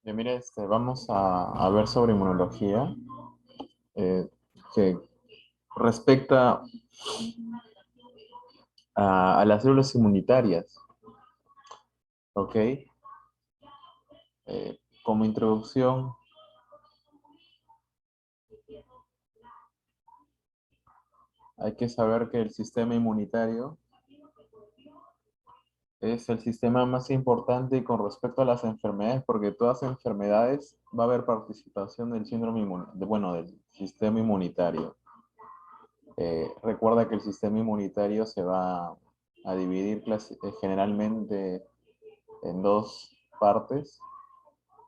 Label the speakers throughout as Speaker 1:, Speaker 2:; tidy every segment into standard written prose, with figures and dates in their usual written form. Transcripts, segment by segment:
Speaker 1: Mira, vamos a ver sobre inmunología, eh, que respecta a las células inmunitarias, ¿ok? Como introducción, hay que saber que el sistema inmunitario es el sistema más importante con respecto a las enfermedades, porque todas las enfermedades va a haber participación del síndrome bueno, del sistema inmunitario. Recuerda que el sistema inmunitario se va a dividir generalmente en dos partes: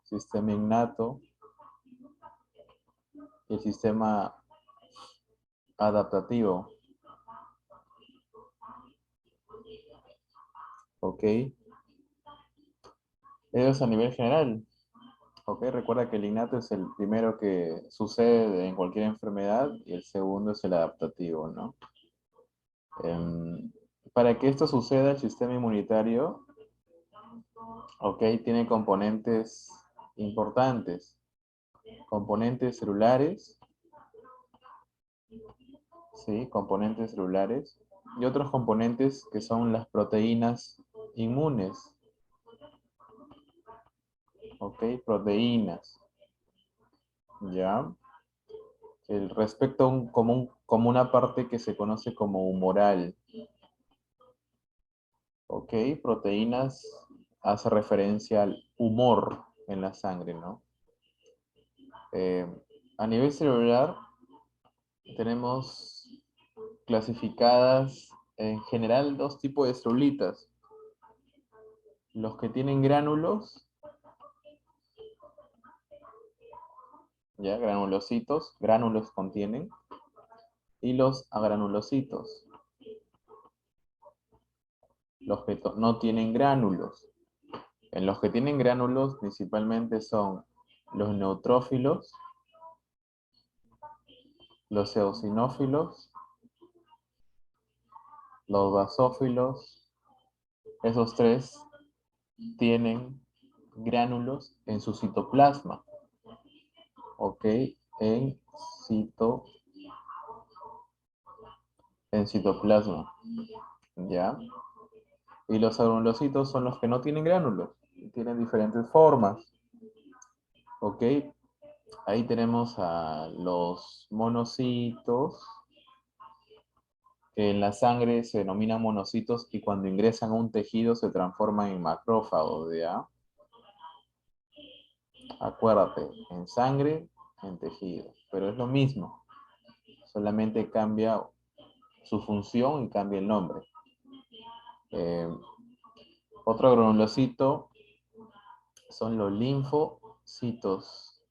Speaker 1: sistema innato y el sistema adaptativo, ¿ok? Eso es a nivel general, ¿ok? Recuerda que el innato es el primero que sucede en cualquier enfermedad y el segundo es el adaptativo, ¿no? Em, para que esto suceda, el sistema inmunitario, ¿ok? Tiene componentes importantes, componentes celulares, ¿sí? Componentes celulares y otros componentes que son las proteínas inmunes, ¿ok? Proteínas, ¿ya? Respecto a como una parte que se conoce como humoral, ¿ok? Proteínas hace referencia al humor en la sangre, ¿no? Eh, a nivel celular tenemos clasificadas en general dos tipos de celulitas: los que tienen gránulos, ¿ya? Granulocitos, gránulos contienen, y los agranulocitos, los que no tienen gránulos. En los que tienen gránulos principalmente son los neutrófilos, los eosinófilos, los basófilos. Esos tres tienen gránulos en su citoplasma, ¿ok? En, cito, en citoplasma, ¿ya? Y los granulocitos son los que no tienen gránulos, tienen diferentes formas, ¿ok? Ahí tenemos a los monocitos, que en la sangre se denominan monocitos y cuando ingresan a un tejido se transforman en macrófagos, ¿ya? Acuérdate, en sangre, en tejido, pero es lo mismo, solamente cambia su función y cambia el nombre. Eh, Otro granulocito son los linfocitos,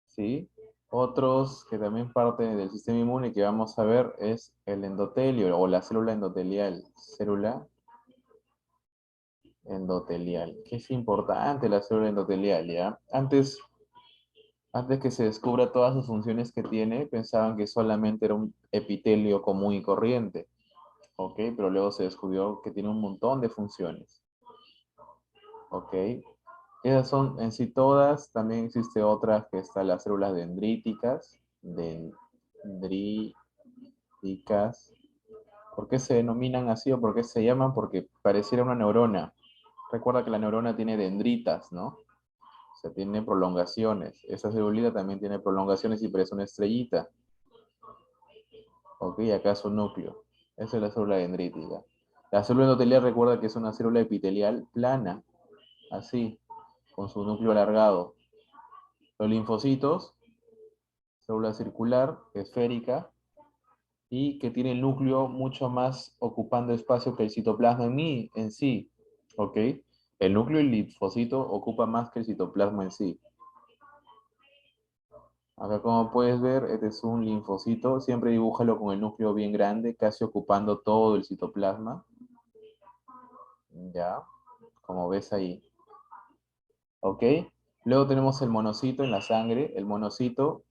Speaker 1: ¿sí? Otros que también parten del sistema inmune que vamos a ver es el endotelio o la célula endotelial. Célula endotelial, que es importante la célula endotelial, ¿ya? Antes que se descubra todas sus funciones que tiene, pensaban que solamente era un epitelio común y corriente, ¿ok? Pero luego se descubrió que tiene un montón de funciones, ¿ok? Esas son en sí todas. También existe otras que están las células dendríticas. ¿Por qué se denominan así o por qué se llaman? Porque pareciera una neurona. Recuerda que la neurona tiene dendritas, ¿no? O sea, tiene prolongaciones. Esa célula también tiene prolongaciones y parece una estrellita. ¿Ok? Acá es un núcleo. Esa es la célula dendrítica. La célula endotelial, recuerda que es una célula epitelial plana, así, con su núcleo alargado. Los linfocitos, célula circular, esférica, y que tiene el núcleo mucho más ocupando espacio que el citoplasma en sí, ¿ok? El núcleo del linfocito ocupa más que el citoplasma en sí. Acá, como puedes ver, este es un linfocito. Siempre dibújalo con el núcleo bien grande, casi ocupando todo el citoplasma. Ya, como ves ahí. ¿Ok? Luego tenemos el monocito en la sangre. El monocito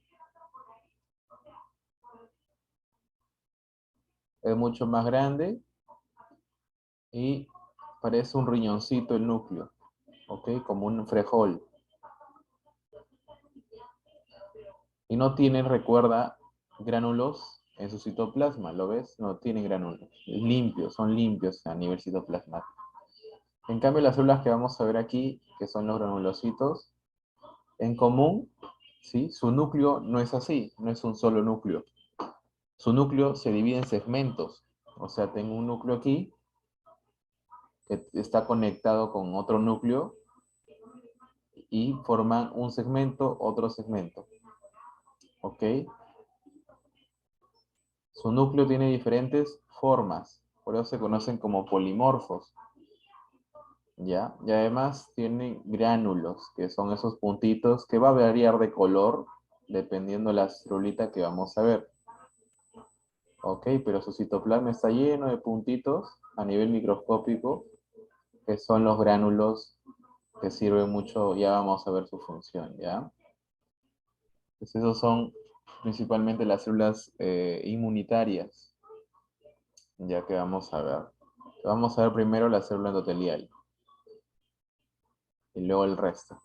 Speaker 1: es mucho más grande y parece un riñoncito el núcleo. ¿ok? Como un frejol. Y no tienen, recuerda, gránulos en su citoplasma, ¿lo ves? No tienen gránulos. Limpios, son limpios a nivel citoplasmático. En cambio, las células que vamos a ver aquí, que son los granulocitos, en común, ¿sí? Su núcleo no es así, no es un solo núcleo. Su núcleo se divide en segmentos. O sea, tengo un núcleo aquí que está conectado con otro núcleo y forman un segmento, otro segmento. ¿Ok? Su núcleo tiene diferentes formas, por eso se conocen como polimorfos. ¿Ya? Y además tienen gránulos, que son esos puntitos que va a variar de color dependiendo la celulita que vamos a ver. ¿Ok? Pero su citoplasma está lleno de puntitos a nivel microscópico, que son los gránulos que sirven mucho, ya vamos a ver su función, ¿ya? Pues esos son principalmente las células inmunitarias, ya que vamos a ver. Vamos a ver primero la célula endotelial y luego el resto,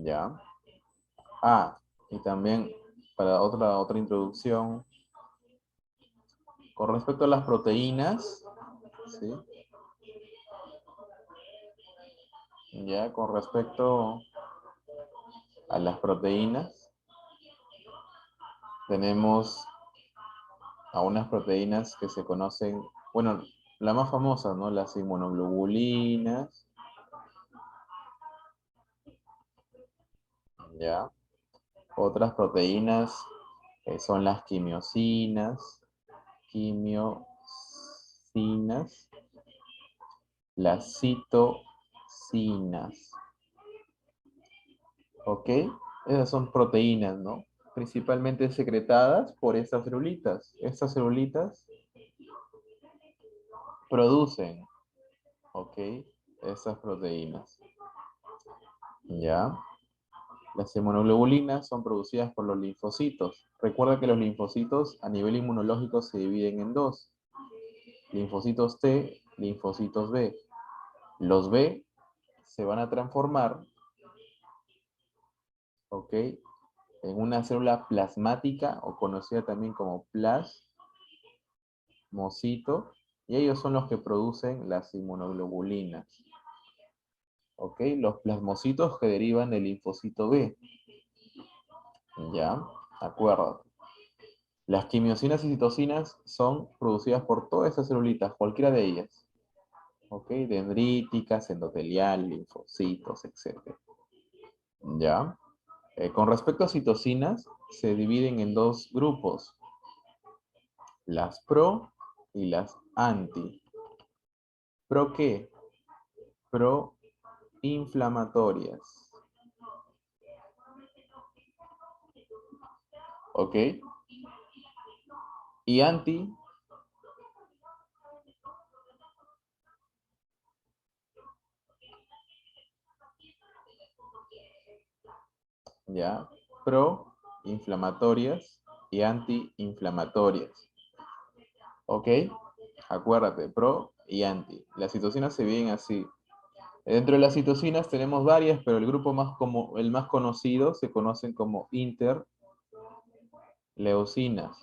Speaker 1: ¿ya? Ah, y también para otra introducción, con respecto a las proteínas, ¿sí? Ya, con respecto a las proteínas, tenemos a unas proteínas que se conocen, bueno, la más famosa, ¿no? Las inmunoglobulinas, ¿ya? Otras proteínas son las quimiosinas, las citocinas, ¿ok? Esas son proteínas, ¿no? Principalmente secretadas por estas celulitas. Estas celulitas producen, ¿ok? Esas proteínas, ¿ya? Las inmunoglobulinas son producidas por los linfocitos. Recuerda que los linfocitos a nivel inmunológico se dividen en dos. Linfocitos T, linfocitos B. Los B se van a transformar, ¿ok? En una célula plasmática o conocida también como plasmocito, y ellos son los que producen las inmunoglobulinas, ¿ok? Los plasmocitos que derivan del linfocito B, ¿ya? Acuérdate. Las quimiosinas y citocinas son producidas por todas esas celulitas, cualquiera de ellas, ¿ok? Dendríticas, endotelial, linfocitos, etc. ¿Ya? Con respecto a citocinas, se dividen en dos grupos, las pro y las anti. ¿Pro qué? Proinflamatorias. ¿Ok? Y anti, ¿ya? Proinflamatorias y antiinflamatorias. ¿Ok? Acuérdate, pro y anti. Las citocinas se dividen así. Dentro de las citocinas tenemos varias, pero el grupo el más conocido se conocen como interleucinas.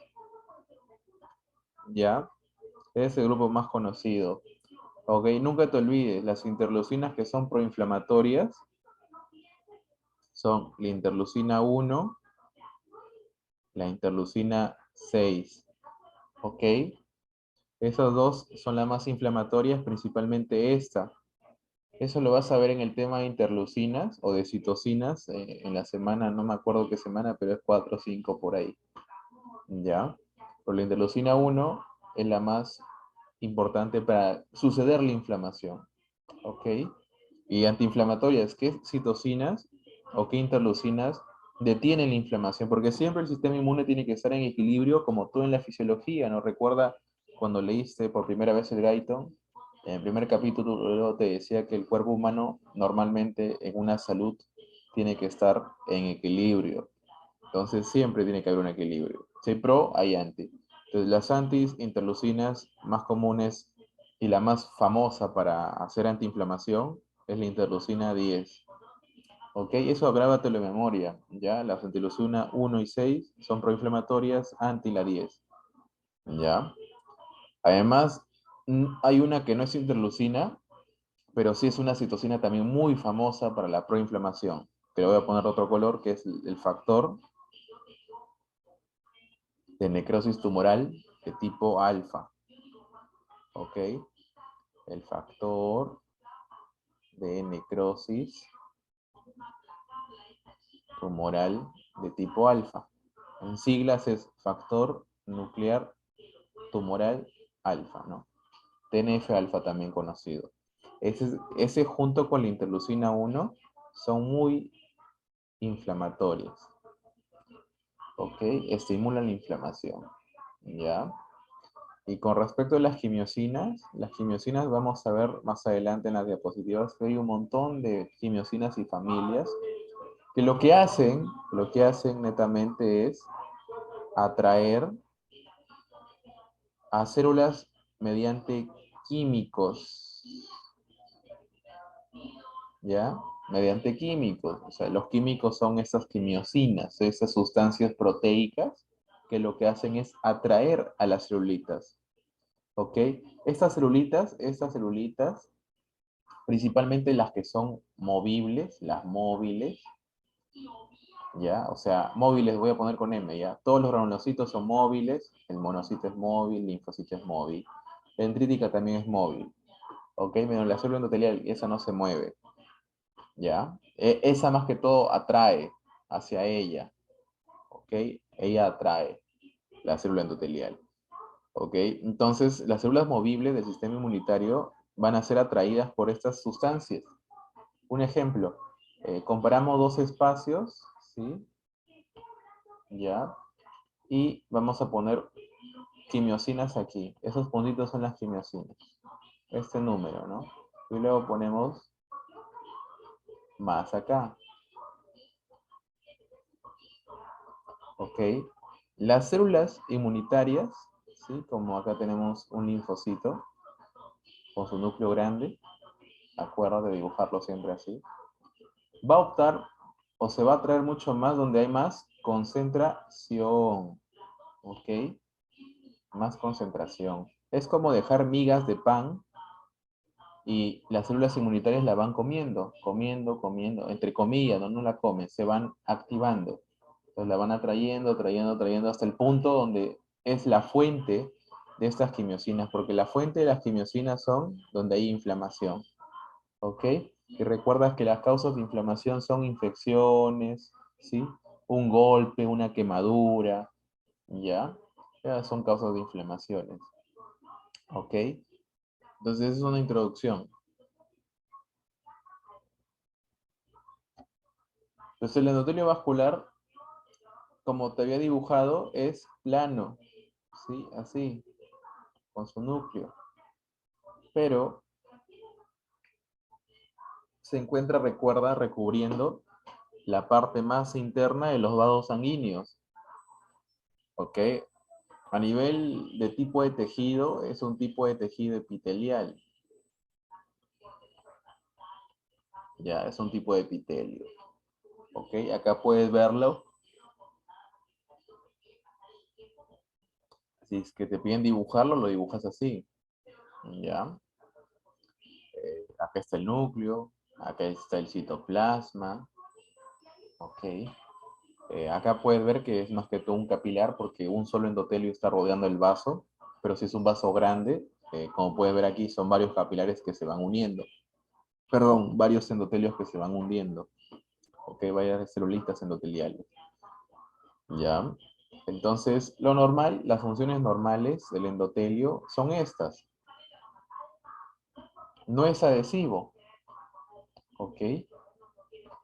Speaker 1: ¿Ya? Es el grupo más conocido. Ok, nunca te olvides, las interleucinas que son proinflamatorias son la interleucina 1, la interleucina 6. Ok, esas dos son las más inflamatorias, principalmente esta. Eso lo vas a ver en el tema de interleucinas o de citocinas en la semana, no me acuerdo qué semana, pero es 4 o 5 por ahí. ¿Ya? Pero la interleucina 1 es la más importante para suceder la inflamación. ¿Ok? Y antiinflamatorias, ¿qué citocinas o qué interleucinas detienen la inflamación? Porque siempre el sistema inmune tiene que estar en equilibrio, como tú en la fisiología, ¿no? Recuerda cuando leíste por primera vez el Guyton, en el primer capítulo te decía que el cuerpo humano normalmente en una salud tiene que estar en equilibrio. Entonces siempre tiene que haber un equilibrio. Si hay pro, hay anti. Entonces las antis interleucinas más comunes y la más famosa para hacer antiinflamación es la interleucina 10. ¿Ok? Eso grábatelo en memoria, ¿ya? Las interleucina 1 y 6 son proinflamatorias anti la 10, ¿ya? Además, hay una que no es interleucina, pero sí es una citocina también muy famosa para la proinflamación. Que le voy a poner otro color, que es el factor de necrosis tumoral de tipo alfa. ¿Ok? El factor de necrosis tumoral de tipo alfa. En siglas es factor nuclear tumoral alfa, ¿no? TNF alfa también conocido. Ese junto con la interleucina 1 son muy inflamatorias. ¿Ok? Estimulan la inflamación. ¿Ya? Y con respecto a las quimiosinas vamos a ver más adelante en las diapositivas que hay un montón de quimiosinas y familias que lo que hacen netamente es atraer a células mediante químicos, ¿ya? Mediante químicos. O sea, los químicos son esas quimiosinas, esas sustancias proteicas que lo que hacen es atraer a las celulitas, ¿ok? Estas celulitas, principalmente las que son movibles, las móviles, ¿ya? O sea, móviles voy a poner con M, ¿ya? Todos los granulocitos son móviles, el monocito es móvil, el linfocito es móvil, la dendrítica también es móvil, ¿ok? Menos la célula endotelial, esa no se mueve, ¿ya? Esa más que todo atrae hacia ella, ¿ok? Ella atrae la célula endotelial, ¿ok? Entonces, las células movibles del sistema inmunitario van a ser atraídas por estas sustancias. Un ejemplo, comparamos dos espacios, ¿sí? ¿Ya? Y vamos a poner quimiosinas aquí. Esos puntitos son las quimiosinas. Este número, ¿no? Y luego ponemos más acá. ¿Ok? Las células inmunitarias, ¿sí? Como acá tenemos un linfocito con su núcleo grande, acuérdate de dibujarlo siempre así, va a optar o se va a atraer mucho más donde hay más concentración. ¿Ok? Más concentración. Es como dejar migas de pan y las células inmunitarias la van comiendo, comiendo, entre comillas, no la comen, se van activando. Entonces la van atrayendo hasta el punto donde es la fuente de estas quimiosinas, porque la fuente de las quimiosinas son donde hay inflamación. ¿Ok? Y recuerdas que las causas de inflamación son infecciones, ¿sí? Un golpe, una quemadura, ¿ya? Ya son causas de inflamaciones. ¿Ok? Entonces, es una introducción. Entonces, el endotelio vascular, como te había dibujado, es plano, ¿sí? Así, con su núcleo. Pero se encuentra, recuerda, recubriendo la parte más interna de los vasos sanguíneos. ¿Ok? A nivel de tipo de tejido, es un tipo de tejido epitelial. Ya, es un tipo de epitelio. ¿Ok? Acá puedes verlo. Si es que te piden dibujarlo, lo dibujas así. ¿Ya? Acá está el núcleo, acá está el citoplasma. ¿Ok? Acá puedes ver que es más que todo un capilar porque un solo endotelio está rodeando el vaso, pero si es un vaso grande, como puedes ver aquí, son varios capilares que se van uniendo. Perdón, varios endotelios que se van hundiendo. ¿Ok? Varias celulitas endoteliales. ¿Ya? Entonces, lo normal, las funciones normales del endotelio son estas. No es adhesivo, ¿ok?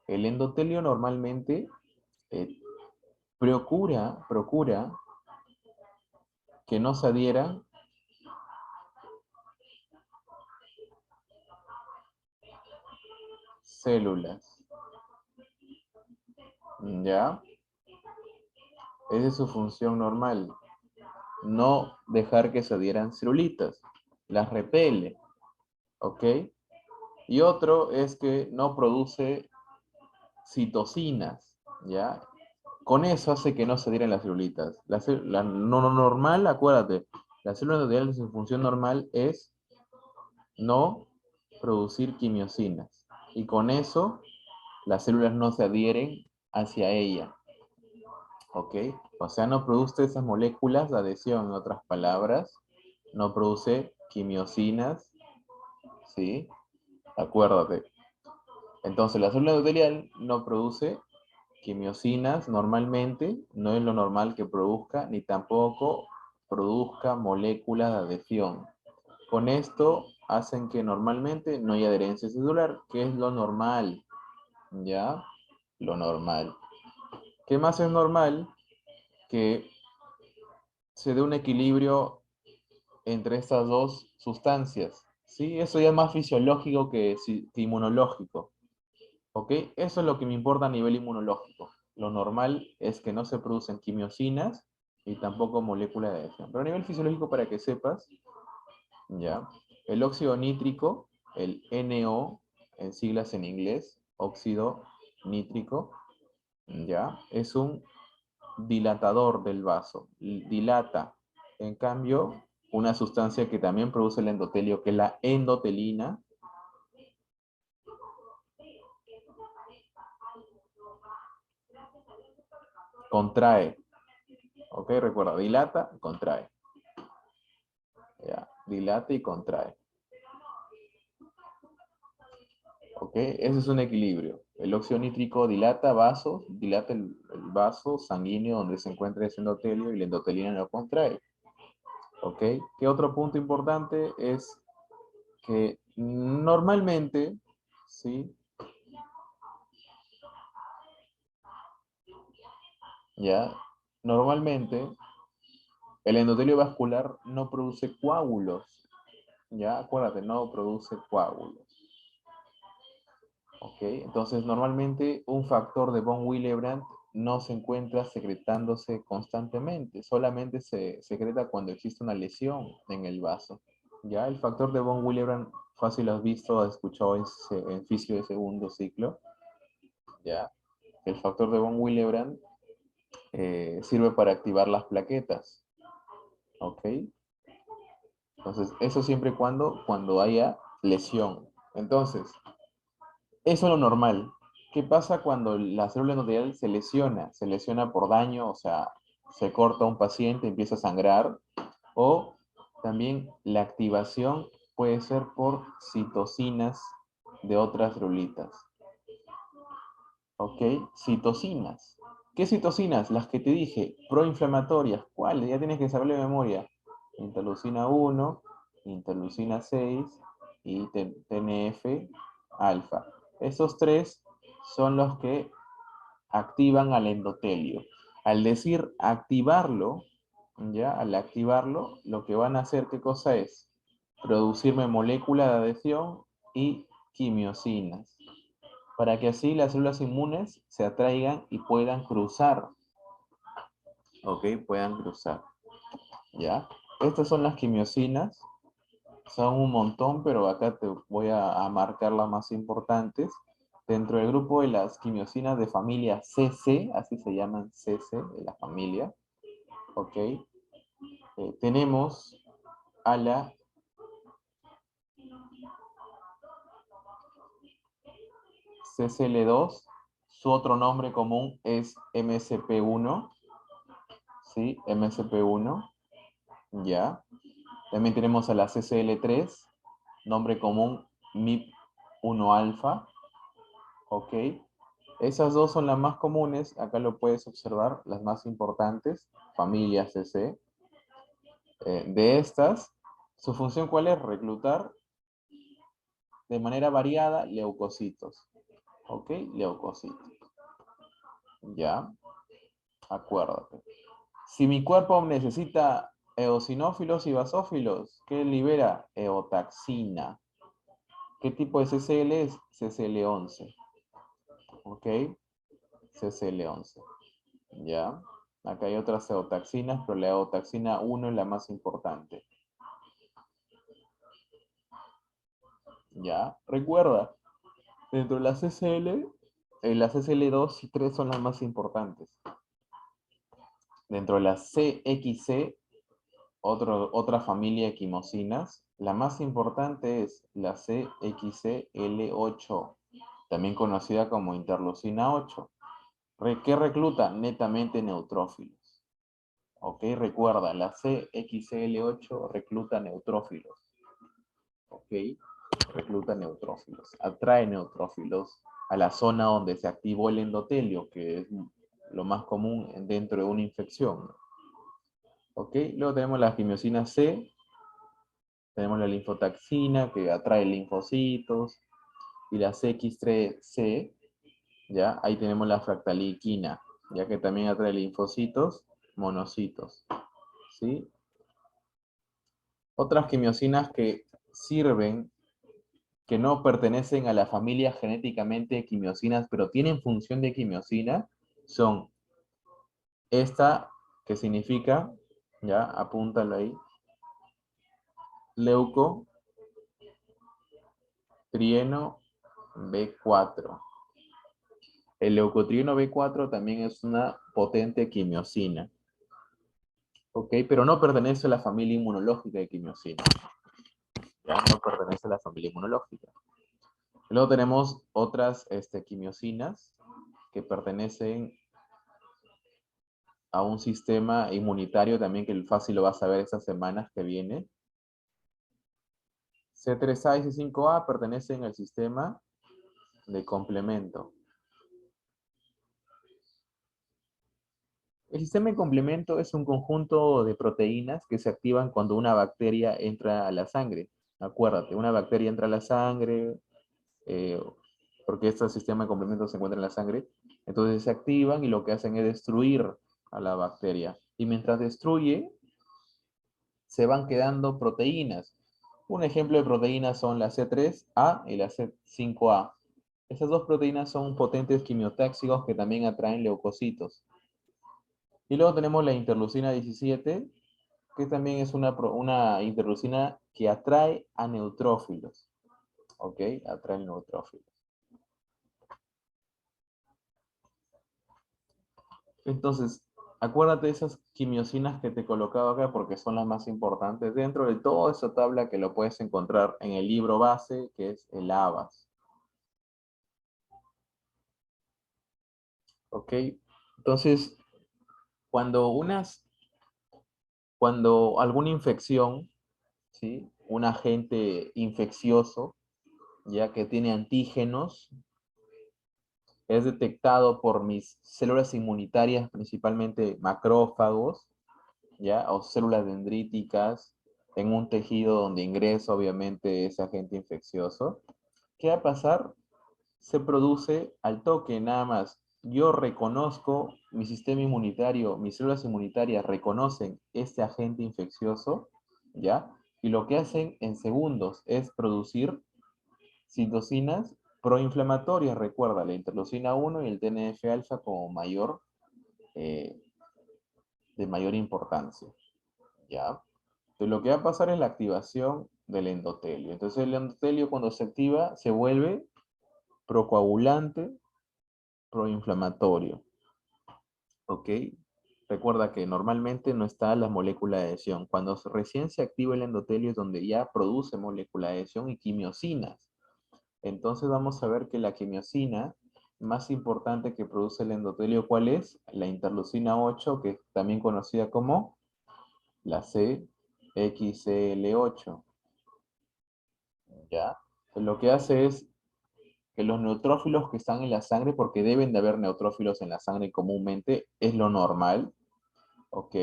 Speaker 1: El endotelio normalmente eh, procura que no se adhieran células, ¿ya? Esa es su función normal, no dejar que se adhieran celulitas. las repele, ¿ok? Y otro es que no produce citocinas, ¿ya? Con eso hace que no se adhieran las celulitas. La no normal, acuérdate, la célula endotelial en su función normal es no producir quimiosinas. Y con eso las células no se adhieren hacia ella. ¿Ok? O sea, no produce esas moléculas de adhesión, en otras palabras, no produce quimiosinas, ¿sí? Acuérdate. Entonces, la célula endotelial no produce quimiosinas normalmente, no es lo normal que produzca, ni tampoco produzca moléculas de adhesión. Con esto hacen que normalmente no haya adherencia celular, que es lo normal, ¿ya? Lo normal. ¿Qué más es normal? Que se dé un equilibrio entre estas dos sustancias, ¿sí? Eso ya es más fisiológico que inmunológico, ¿ok? Eso es lo que me importa a nivel inmunológico. Lo normal es que no se producen quimiosinas y tampoco moléculas de adhesión. Pero a nivel fisiológico, para que sepas, ¿ya? El óxido nítrico, el NO, en siglas en inglés, óxido nítrico, ¿ya? Es un dilatador del vaso, dilata. En cambio, una sustancia que también produce el endotelio, que es la endotelina, contrae. ¿Ok? Recuerda, dilata, contrae. Ya, dilata y contrae. ¿Ok? Ese es un equilibrio. El óxido nítrico dilata vasos, dilata el vaso sanguíneo donde se encuentra ese endotelio y la endotelina lo contrae. ¿Ok? ¿Qué otro punto importante es que normalmente, ¿sí? Ya, normalmente el endotelio vascular no produce coágulos. Ya, acuérdate, no produce coágulos. ¿Ok? Entonces, normalmente un factor de von Willebrand no se encuentra secretándose constantemente, solamente se secreta cuando existe una lesión en el vaso. Ya, el factor de von Willebrand, fácil lo has visto, has escuchado en fisio de segundo ciclo. Ya, el factor de von Willebrand sirve para activar las plaquetas. ¿Ok? Entonces, eso siempre y cuando haya lesión. Entonces, eso es lo normal. ¿Qué pasa cuando la célula endotelial se lesiona? Se lesiona por daño, o sea, se corta un paciente, empieza a sangrar, o también la activación puede ser por citocinas de otras celulitas. ¿Ok? Citocinas. ¿Qué citocinas? Las que te dije, proinflamatorias. ¿Cuáles? Ya tienes que saber de memoria. Interleucina 1, interleucina 6 y TNF alfa. Esos tres son los que activan al endotelio. Al decir activarlo, ¿ya? Al activarlo, lo que van a hacer, ¿qué cosa es? Producirme molécula de adhesión y quimiosinas, para que así las células inmunes se atraigan y puedan cruzar, ¿ok? Puedan cruzar, ¿ya? Estas son las quimiosinas, son un montón, pero acá te voy a marcar las más importantes. Dentro del grupo de las quimiosinas de familia CC, así se llaman CC, de la familia, ¿ok? Tenemos a la CCL2, su otro nombre común es MSP1, ¿sí? MSP1, ¿ya? También tenemos a la CCL3, nombre común MIP1 alfa, ¿ok? Esas dos son las más comunes, acá lo puedes observar, las más importantes, familia CC. De estas, su función ¿cuál es? Reclutar de manera variada leucocitos, ¿ok? Leucocitos, ¿ya? Acuérdate. Si mi cuerpo necesita eosinófilos y basófilos, ¿qué libera? Eotaxina. ¿Qué tipo de CCL es? CCL11. ¿Ok? CCL11. ¿Ya? Acá hay otras eotaxinas, pero la eotaxina 1 es la más importante. ¿ya? Recuerda, dentro de la CCL, las CCL2 y 3 son las más importantes. Dentro de la CXC, otra familia de quimosinas, la más importante es la CXCL8, también conocida como interleucina 8, que recluta netamente neutrófilos. ¿Ok? Recuerda, la CXCL8 recluta neutrófilos. ¿Ok? Recluta neutrófilos, atrae neutrófilos a la zona donde se activó el endotelio, que es lo más común dentro de una infección. ¿Ok? Luego tenemos la quimiosina C, tenemos la linfotaxina que atrae linfocitos, y la CX3C, ¿ya? Ahí tenemos la fractaliquina, ya que también atrae linfocitos, monocitos, ¿sí? Otras quimiosinas que sirven, que no pertenecen a la familia genéticamente de quimiosinas, pero tienen función de quimiosina, son esta, que significa, ya, apúntalo ahí, leucotrieno B4. El leucotrieno B4 también es una potente quimiosina, ¿ok? Pero no pertenece a la familia inmunológica de quimiosina, ¿ya? No pertenece a la familia inmunológica. Luego tenemos otras quimiosinas que pertenecen a un sistema inmunitario también, que fácil lo vas a ver estas semanas que viene. C3A y C5A pertenecen al sistema de complemento. El sistema de complemento es un conjunto de proteínas que se activan cuando una bacteria entra a la sangre. Acuérdate, una bacteria entra a la sangre, eh, porque este sistema de complemento se encuentra en la sangre, entonces se activan y lo que hacen es destruir a la bacteria. Y mientras destruye, se van quedando proteínas. Un ejemplo de proteínas son la C3A y la C5A. Estas dos proteínas son potentes quimiotáxicos que también atraen leucocitos. Y luego tenemos la interleucina 17, que también es una interleucina que atrae a neutrófilos. ¿Ok? Atrae neutrófilos. Entonces, acuérdate de esas quimiosinas que te colocaba acá porque son las más importantes dentro de toda esa tabla que lo puedes encontrar en el libro base, que es el ABAS. ¿Ok? Entonces, cuando alguna infección, ¿sí? Un agente infeccioso, ya que tiene antígenos, es detectado por mis células inmunitarias, principalmente macrófagos, ¿ya? O células dendríticas, en un tejido donde ingresa obviamente ese agente infeccioso. ¿Qué va a pasar? Se produce al toque, nada más. Yo reconozco, mi sistema inmunitario, mis células inmunitarias reconocen este agente infeccioso, ¿ya? Y lo que hacen en segundos es producir citocinas proinflamatorias, recuerda, la interleucina 1 y el TNF-alfa como eh, de mayor importancia, ¿ya? Entonces lo que va a pasar es la activación del endotelio. Entonces el endotelio cuando se activa se vuelve procoagulante, proinflamatorio, ¿ok? Recuerda que normalmente no está la molécula de adhesión. Cuando recién se activa el endotelio es donde ya produce molécula de adhesión y quimiosinas. Entonces vamos a ver que la quimiosina más importante que produce el endotelio, ¿cuál es? La interleucina 8, que es también conocida como la CXCL8. ¿Ya? Entonces, lo que hace es que los neutrófilos que están en la sangre, porque deben de haber neutrófilos en la sangre comúnmente, es lo normal, ¿ok?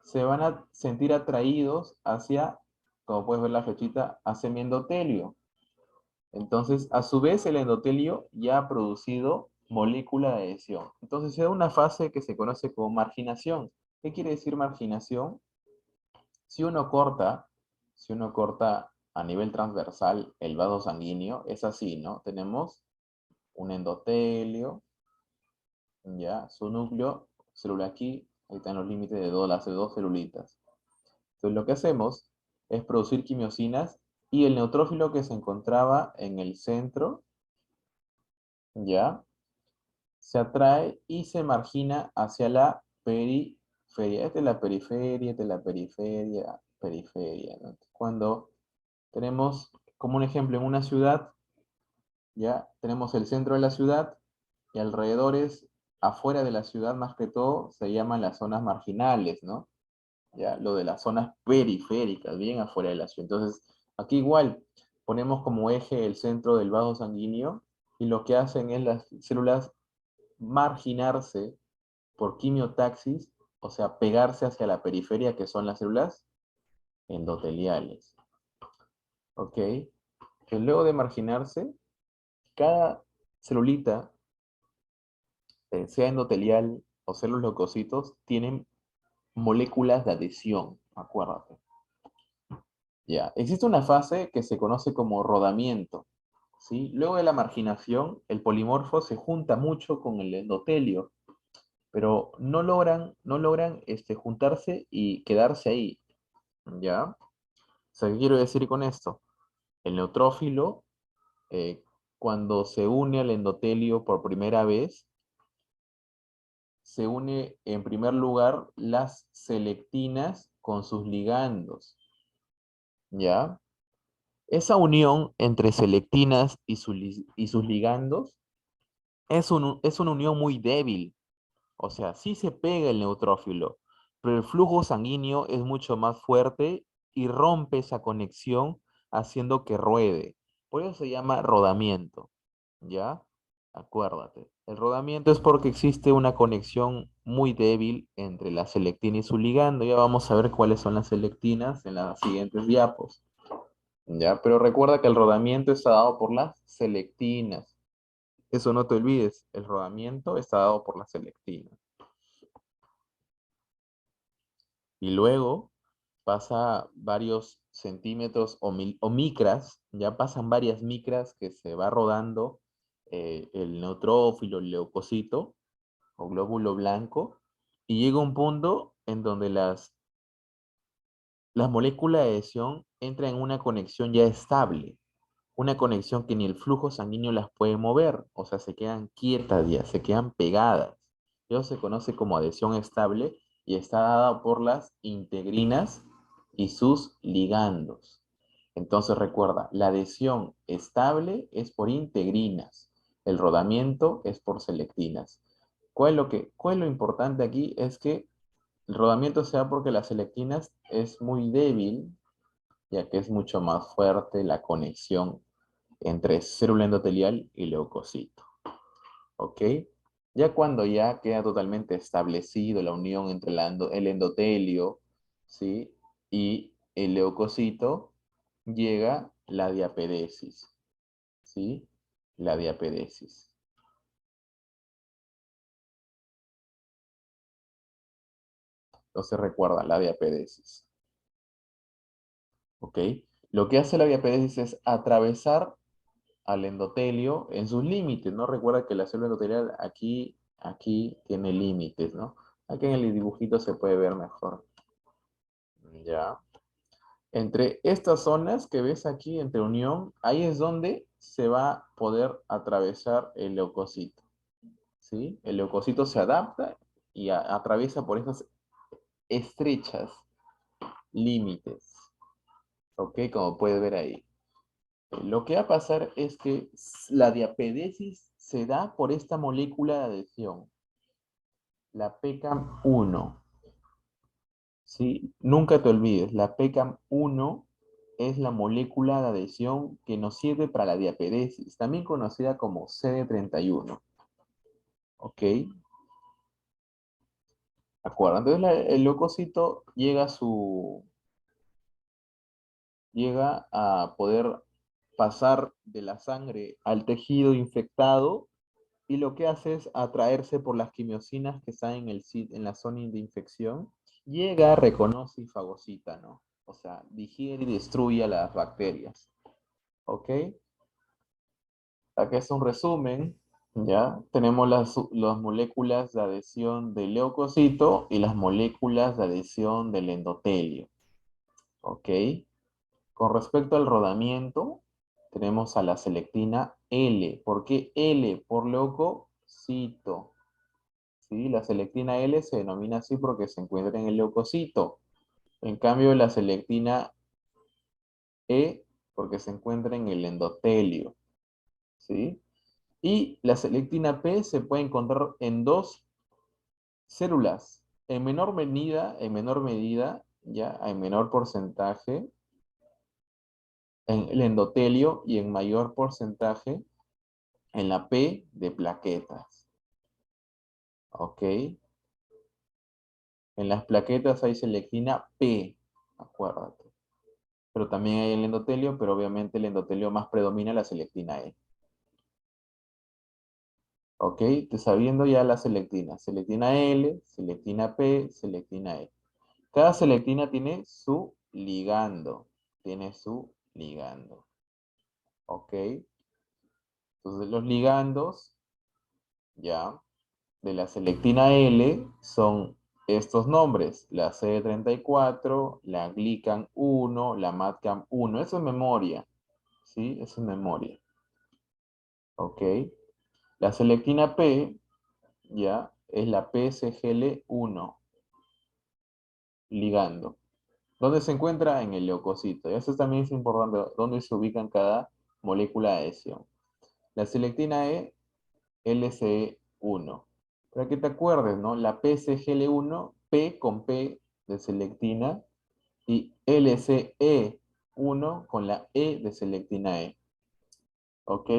Speaker 1: Se van a sentir atraídos hacia, como puedes ver la flechita, hacia mi endotelio. Entonces, a su vez, el endotelio ya ha producido molécula de adhesión. Entonces, se da una fase que se conoce como marginación. ¿Qué quiere decir marginación? Si uno corta, si uno corta a nivel transversal el vaso sanguíneo, es así, ¿no? Tenemos un endotelio, ya, su núcleo, célula aquí, ahí están los límites de las dos celulitas. Entonces, lo que hacemos es producir quimiosinas y el neutrófilo que se encontraba en el centro, ¿ya? Se atrae y se margina hacia la periferia. Esta es la periferia, esta es la periferia, periferia, ¿no? Cuando tenemos, como un ejemplo, en una ciudad, ¿ya? Tenemos el centro de la ciudad y alrededores, afuera de la ciudad más que todo, se llaman las zonas marginales, ¿no? Ya, lo de las zonas periféricas, bien afuera de la ciudad. Entonces, aquí igual ponemos como eje el centro del vaso sanguíneo y lo que hacen es las células marginarse por quimiotaxis, o sea, pegarse hacia la periferia, que son las células endoteliales. ¿Ok? Entonces, luego de marginarse, cada celulita, sea endotelial o sea los leucocitos, tienen moléculas de adhesión, acuérdate. Ya, existe una fase que se conoce como rodamiento, ¿sí? Luego de la marginación, el polimorfo se junta mucho con el endotelio, pero no logran juntarse y quedarse ahí, ¿ya? O sea, ¿qué quiero decir con esto? El neutrófilo, eh, cuando se une al endotelio por primera vez, se une en primer lugar las selectinas con sus ligandos, ¿ya? Esa unión entre selectinas y sus ligandos es una unión muy débil. O sea, sí se pega el neutrófilo, pero el flujo sanguíneo es mucho más fuerte y rompe esa conexión haciendo que ruede. Por eso se llama rodamiento, ¿ya? Acuérdate. El rodamiento es porque existe una conexión muy débil entre la selectina y su ligando. Ya vamos a ver cuáles son las selectinas en las siguientes diapos. ¿Ya? Pero recuerda que el rodamiento está dado por las selectinas. Eso no te olvides, el rodamiento está dado por las selectinas. Y luego pasa varios centímetros o micras, ya pasan varias micras que se va rodando el neutrófilo, el leucocito o glóbulo blanco, y llega un punto en donde las moléculas de adhesión entran en una conexión ya estable, una conexión que ni el flujo sanguíneo las puede mover, o sea, se quedan quietas ya, se quedan pegadas. Eso se conoce como adhesión estable y está dada por las integrinas y sus ligandos. Entonces recuerda, la adhesión estable es por integrinas, el rodamiento es por selectinas. ¿Cuál es lo importante aquí? Es que el rodamiento se da porque las selectinas es muy débil, ya que es mucho más fuerte la conexión entre célula endotelial y leucocito. ¿Ok? Ya cuando ya queda totalmente establecido la unión entre el endotelio, ¿sí? Y el leucocito, llega la diapedesis, ¿sí? La diapedesis. Entonces recuerda la diapedesis, ¿ok? Lo que hace la diapedesis es atravesar al endotelio en sus límites, ¿no? Recuerda que la célula endotelial aquí tiene límites, ¿no? Aquí en el dibujito se puede ver mejor. Ya. Entre estas zonas que ves aquí, entre unión, ahí es donde se va a poder atravesar el leucocito, ¿sí? El leucocito se adapta y atraviesa por esas estrechas límites, ¿ok? Como puedes ver ahí. Lo que va a pasar es que la diapedesis se da por esta molécula de adhesión, la PCAM1. ¿Sí? Nunca te olvides, la PCAM1 es la molécula de adhesión que nos sirve para la diapedesis, también conocida como CD31. ¿Ok? Acuérdate, entonces el leucocito llega a poder pasar de la sangre al tejido infectado y lo que hace es atraerse por las quimiosinas que están en la zona de infección, llega, reconoce y fagocita, ¿no? O sea, digiere y destruye a las bacterias. ¿Ok? Aquí es un resumen, ¿ya? Tenemos las moléculas de adhesión del leucocito y las moléculas de adhesión del endotelio. ¿Ok? Con respecto al rodamiento, tenemos a la selectina L. ¿Por qué L? Por leucocito. ¿Sí? La selectina L se denomina así porque se encuentra en el leucocito. En cambio, la selectina E, porque se encuentra en el endotelio. ¿Sí? Y la selectina P se puede encontrar en dos células, en menor medida, ya, en menor porcentaje, en el endotelio y en mayor porcentaje en la P de plaquetas. ¿Ok? En las plaquetas hay selectina P, acuérdate. Pero también hay el endotelio, pero obviamente el endotelio más predomina la selectina E. ¿Ok? Te sabiendo ya la selectina. Selectina L, selectina P, selectina E. Cada selectina tiene su ligando. Tiene su ligando. ¿Ok? Entonces los ligandos, ya, de la selectina L son estos nombres. La CD34, la Glican 1, la Matcam 1. Eso es memoria. ¿Sí? Eso es memoria. ¿Ok? La selectina P, ya, es la PSGL1 ligando. ¿Dónde se encuentra? En el leucocito. Y eso también es importante, dónde se ubica en cada molécula de adhesión. La selectina E, LCE1. Para que te acuerdes, ¿no? La PCGL1, P con P de selectina, y LCE1 con la E de selectina E. ¿Ok?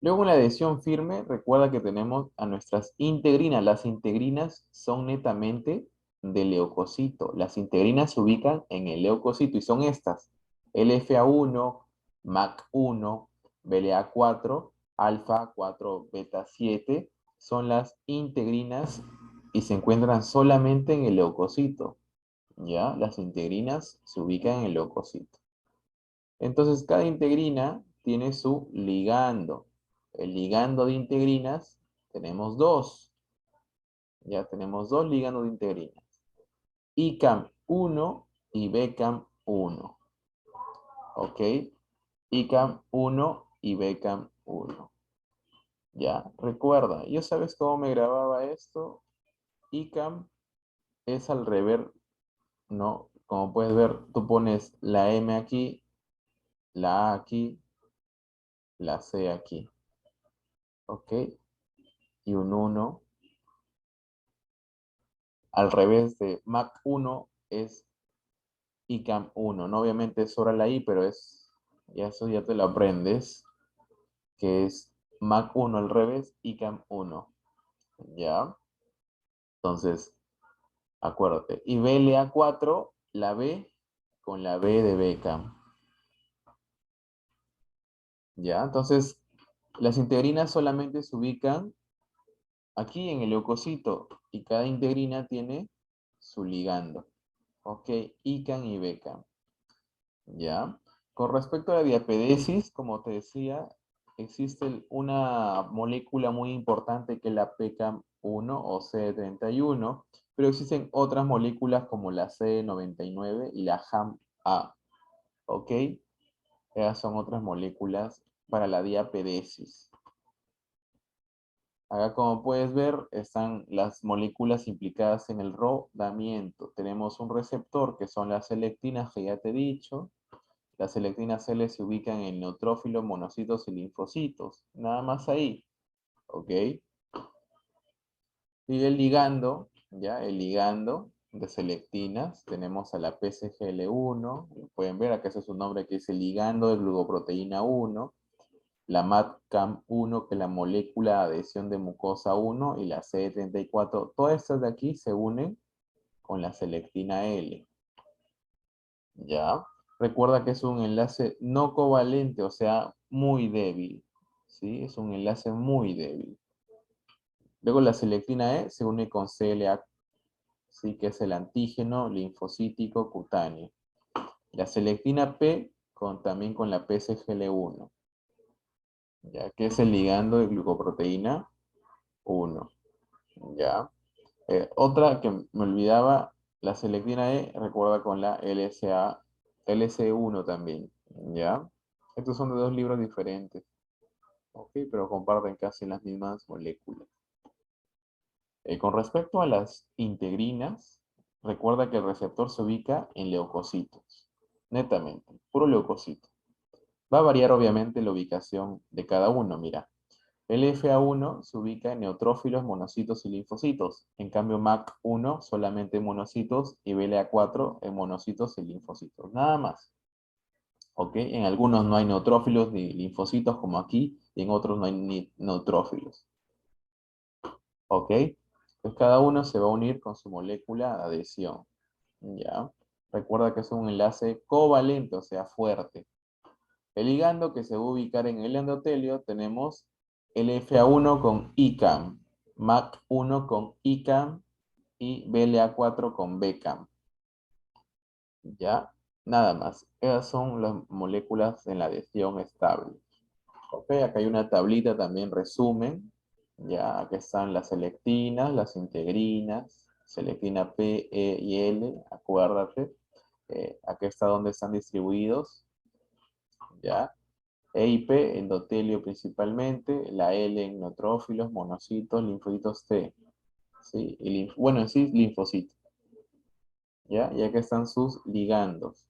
Speaker 1: Luego en la adhesión firme, recuerda que tenemos a nuestras integrinas. Las integrinas son netamente de leucocito. Las integrinas se ubican en el leucocito y son estas: LFA1, MAC1, BLA4, alfa 4 beta 7 son las integrinas y se encuentran solamente en el leucocito. ¿Ya? Las integrinas se ubican en el leucocito. Entonces, cada integrina tiene su ligando. El ligando de integrinas, tenemos dos. Ya tenemos dos ligandos de integrinas. ICAM 1 y BCAM 1. ¿Ok? ICAM 1 y BCAM 1. Ya, recuerda, ¿ya sabes cómo me grababa esto? ICAM es al rever, ¿no? Como puedes ver, tú pones la M aquí, la A aquí, la C aquí. ¿Ok? Y un 1. Al revés de Mac 1 es ICAM 1. No, obviamente es sobre la I, pero es, ya eso ya te lo aprendes, que es Mac 1 al revés, ICAM 1. ¿Ya? Entonces, acuérdate. Y BLA4, la B con la B de BCAM. ¿Ya? Entonces, las integrinas solamente se ubican aquí en el leucocito y cada integrina tiene su ligando. ¿Ok? ICAM y BCAM. ¿Ya? Con respecto a la diapedesis, como te decía, existe una molécula muy importante que es la PCAM1 o CD31, pero existen otras moléculas como la CD99 y la HAM-A. ¿Ok? Esas son otras moléculas para la diapedesis. Acá, como puedes ver, están las moléculas implicadas en el rodamiento. Tenemos un receptor que son las selectinas que ya te he dicho. Las selectinas L se ubican en neutrófilos, monocitos y linfocitos. Nada más ahí. ¿Ok? Y el ligando, ¿ya? El ligando de selectinas. Tenemos a la PCGL1. Pueden ver, acá ese es su nombre, que es el ligando de glucoproteína 1. La MATCAM1, que es la molécula de adhesión de mucosa 1. Y la CD34. Todas estas de aquí se unen con la selectina L. ¿Ya? Recuerda que es un enlace no covalente, o sea, muy débil. ¿Sí? Es un enlace muy débil. Luego la selectina E se une con CLA, ¿sí? Que es el antígeno linfocítico cutáneo. La selectina P también con la PCGL1, ¿ya? Que es el ligando de glucoproteína 1. ¿Ya? Otra que me olvidaba, la selectina E, recuerda con la LSA LC1 también, ¿ya? Estos son de dos libros diferentes, ¿ok? Pero comparten casi las mismas moléculas. Con respecto a las integrinas, recuerda que el receptor se ubica en leucocitos, netamente, puro leucocito. Va a variar obviamente la ubicación de cada uno, mira. El FA1 se ubica en neutrófilos, monocitos y linfocitos. En cambio, MAC1 solamente en monocitos y BLA4 en monocitos y linfocitos. Nada más. ¿Ok? En algunos no hay neutrófilos ni linfocitos como aquí, y en otros no hay ni neutrófilos. ¿Ok? Pues cada uno se va a unir con su molécula de adhesión. ¿Ya? Recuerda que es un enlace covalente, o sea, fuerte. El ligando que se va a ubicar en el endotelio tenemos LFA1 con ICAM, MAC1 con ICAM y BLA4 con BCAM. ¿Ya? Nada más. Esas son las moléculas en la adhesión estable. Ok, acá hay una tablita también, resumen. Ya, aquí están las selectinas, las integrinas, selectina P, E y L, acuérdate. Aquí está donde están distribuidos. ¿Ya? E y P, endotelio principalmente, la L en neutrófilos, monocitos, linfocitos T. ¿Sí? Y bueno, en sí, linfocitos. ¿Ya? Y acá están sus ligandos.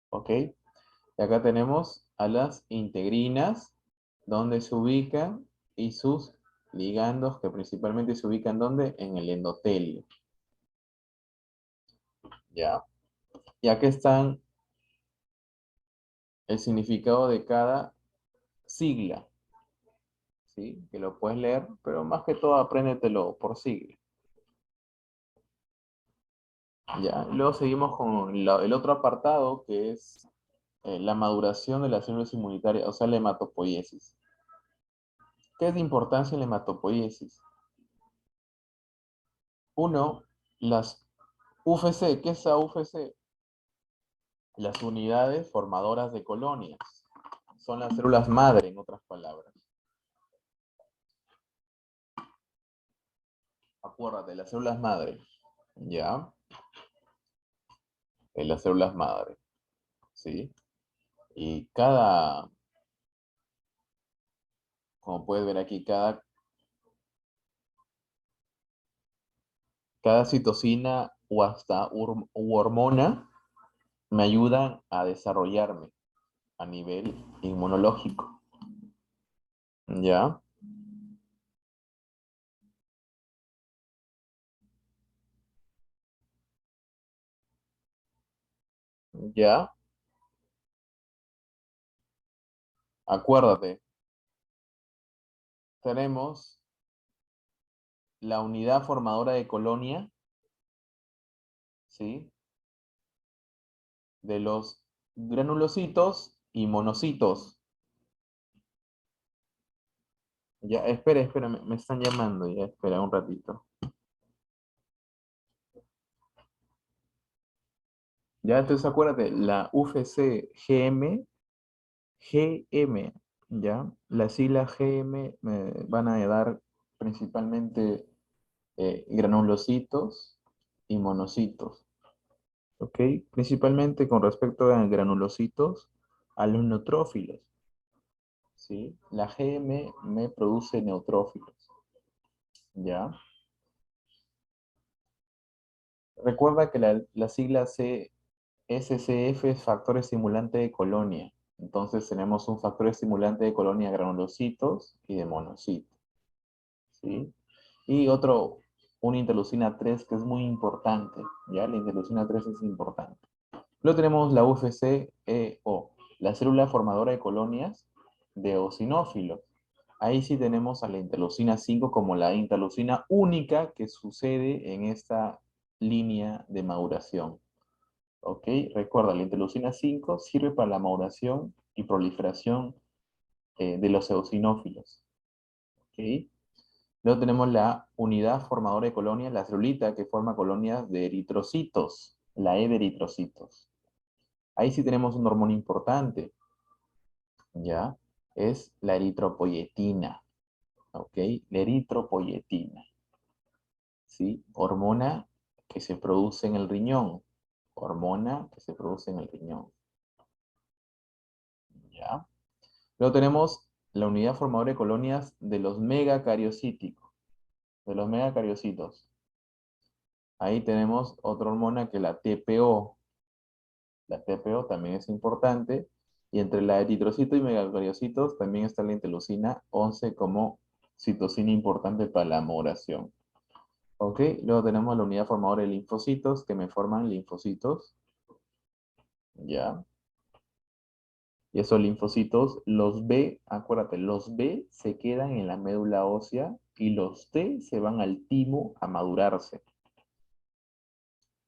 Speaker 1: ¿Ok? Y acá tenemos a las integrinas, donde se ubican, y sus ligandos, que principalmente se ubican ¿dónde? En el endotelio. ¿Ya? Y acá están el significado de cada sigla. ¿Sí? Que lo puedes leer, pero más que todo apréndetelo por sigla. ¿Ya? Luego seguimos con el otro apartado, que es la maduración de las células inmunitarias, o sea, la hematopoiesis. ¿Qué es de importancia en la hematopoiesis? Uno, las UFC. ¿Qué es la UFC? Las unidades formadoras de colonias. Son las células madre, en otras palabras. Acuérdate, las células madre. ¿Ya? Las células madre. ¿Sí? Y como puedes ver aquí, cada citosina o hasta hormona me ayudan a desarrollarme a nivel inmunológico. ¿Ya? ¿Ya? Acuérdate, tenemos la unidad formadora de colonia, ¿sí? De los granulocitos y monocitos. Ya, espera, me están llamando, ya, espera un ratito. Ya, entonces acuérdate, la UFC GM, ¿ya? Las siglas GM me van a dar principalmente granulocitos y monocitos, ¿ok? Principalmente con respecto a granulocitos, a los neutrófilos, ¿sí? La GM me produce neutrófilos, ¿ya? Recuerda que la sigla SCF es factor estimulante de colonia. Entonces tenemos un factor estimulante de colonia de granulocitos y de monocitos, ¿sí? Y una interleucina 3 que es muy importante, ¿ya? La interleucina 3 es importante. Luego tenemos la UFC-EO, la célula formadora de colonias de eosinófilos. Ahí sí tenemos a la interleucina 5 como la interleucina única que sucede en esta línea de maduración. ¿Ok? Recuerda, la interleucina 5 sirve para la maduración y proliferación de los eosinófilos. ¿Ok? Luego tenemos la unidad formadora de colonias, la celulita que forma colonias de eritrocitos, la E de eritrocitos. Ahí sí tenemos un hormona importante, ¿ya? Es la eritropoyetina, ¿ok? La eritropoyetina, ¿sí? Hormona que se produce en el riñón. hormona que se produce en el riñón. ¿Ya? Luego tenemos la unidad formadora de colonias de los megacariocíticos, de los megacariocitos. Ahí tenemos otra hormona que la TPO. La TPO también es importante. Y entre la eritrocito y megacariocitos también está la interleucina 11 como citocina importante para la maduración. ¿Ok? Luego tenemos la unidad formadora de linfocitos que me forman linfocitos. ¿Ya? Y esos linfocitos, los B, acuérdate, los B se quedan en la médula ósea y los T se van al timo a madurarse.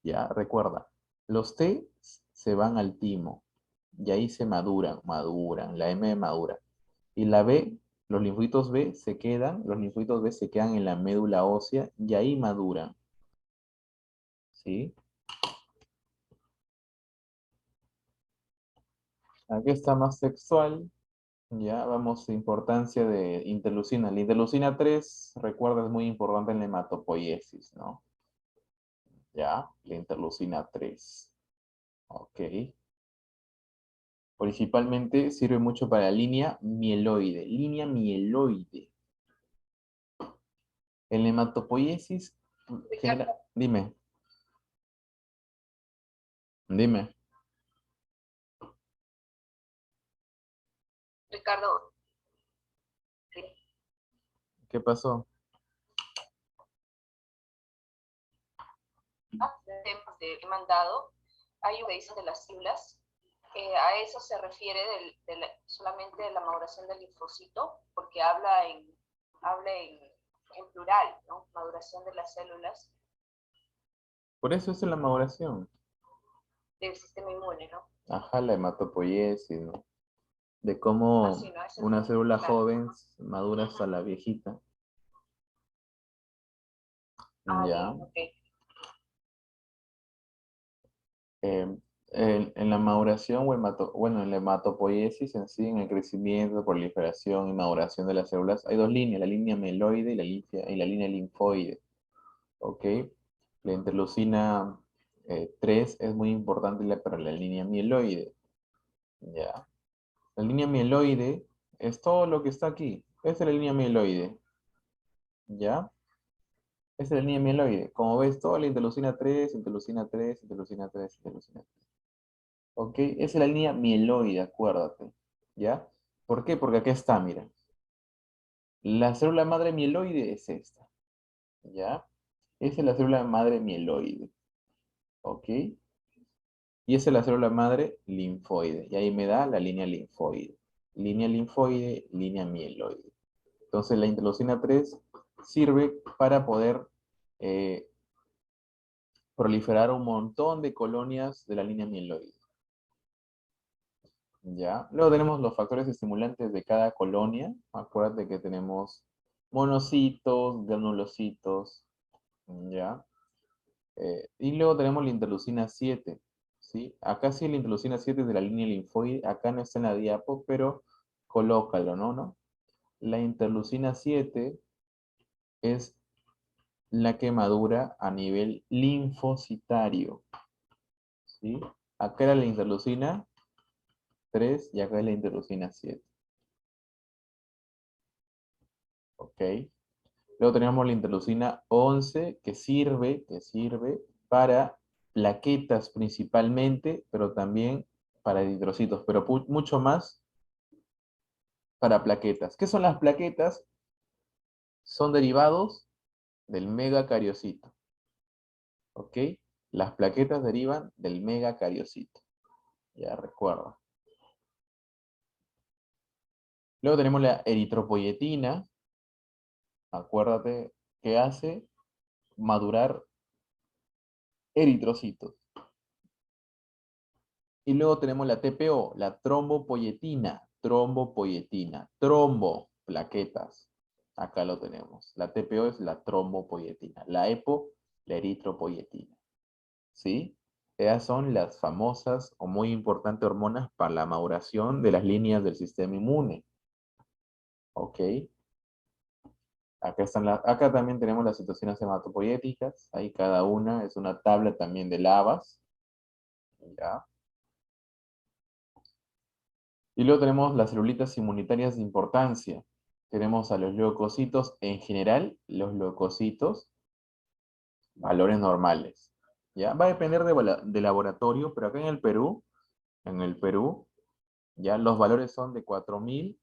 Speaker 1: ¿Ya? Recuerda, los T se van al timo y ahí se maduran, la M madura. Y la B, los linfocitos B se quedan, los linfocitos B se quedan en la médula ósea y ahí maduran. ¿Sí? Aquí está más sexual. Ya vamos a importancia de interleucina. La interleucina 3, recuerda, es muy importante en la hematopoiesis, ¿no? Ya, la interleucina 3. Ok. Principalmente sirve mucho para la línea mieloide. Línea mieloide. En la hematopoiesis, dime, dime,
Speaker 2: Ricardo,
Speaker 1: ¿qué pasó?
Speaker 2: temas de mandado, hay un que dice de las células, a eso se refiere solamente de la maduración del linfocito, porque habla en plural, ¿no? Maduración de las células
Speaker 1: Por eso es en la maduración.
Speaker 2: del sistema inmune, ¿no?
Speaker 1: Ajá, la hematopoiesis, ¿no? De cómo
Speaker 2: Así, ¿no? Eso
Speaker 1: una célula
Speaker 2: claro.
Speaker 1: joven madura hasta la viejita.
Speaker 2: Ah,
Speaker 1: Ya.
Speaker 2: bien, ok.
Speaker 1: eh, en la maduración o bueno, en la hematopoiesis en sí, en el crecimiento, proliferación y maduración de las células, hay dos líneas, la línea mieloide y la línea linfoide. ¿Ok? La interleucina 3 es muy importante para la línea mieloide. ¿Ya? La línea mieloide es todo lo que está aquí. Esa es la línea mieloide. ¿Ya? Esa es la línea mieloide. Como ves, toda la interleucina 3, interleucina 3, interleucina 3, interleucina 3. ¿Ok? Esa es la línea mieloide, acuérdate. ¿Ya? ¿Por qué? Porque acá está, mira. La célula madre mieloide es esta. ¿Ya? Esa es la célula madre mieloide. ¿Ok? Y esa es la célula madre linfoide. Y ahí me da la línea linfoide. Línea linfoide, línea mieloide. Entonces la interleucina 3 sirve para poder eh, proliferar un montón de colonias de la línea mieloide. ¿Ya? Luego tenemos los factores estimulantes de cada colonia. Acuérdate que tenemos monocitos, granulocitos, ¿ya? Y luego tenemos la interleucina 7, ¿sí? Acá sí la interleucina 7 es de la línea linfoide, acá no está en la diapo, pero colócalo, ¿no? La interleucina 7 es la que madura a nivel linfocitario, ¿sí? Acá era la interleucina 3 y acá es la interleucina 7, ¿ok? Luego tenemos la interleucina 11 que sirve para plaquetas principalmente, pero también para eritrocitos, pero mucho más para plaquetas. ¿Qué son las plaquetas? Son derivados del megacariocito, ¿ok? Las plaquetas derivan del megacariocito, ya recuerda. Luego tenemos la eritropoyetina, acuérdate que hace madurar eritrocitos. Y luego tenemos la TPO, la trombopoyetina, plaquetas. Acá lo tenemos. La TPO es la trombopoyetina. La EPO, la eritropoyetina. ¿Sí? Esas son las famosas o muy importantes hormonas para la maduración de las líneas del sistema inmune. ¿Ok? Acá también tenemos las situaciones hematopoyéticas. Ahí cada una es una tabla también de lavas. ¿Ya? Y luego tenemos las celulitas inmunitarias de importancia. Tenemos a los leucocitos en general, los leucocitos, valores normales. ¿Ya? Va a depender de laboratorio, pero acá en el Perú, ya los valores son de 4.000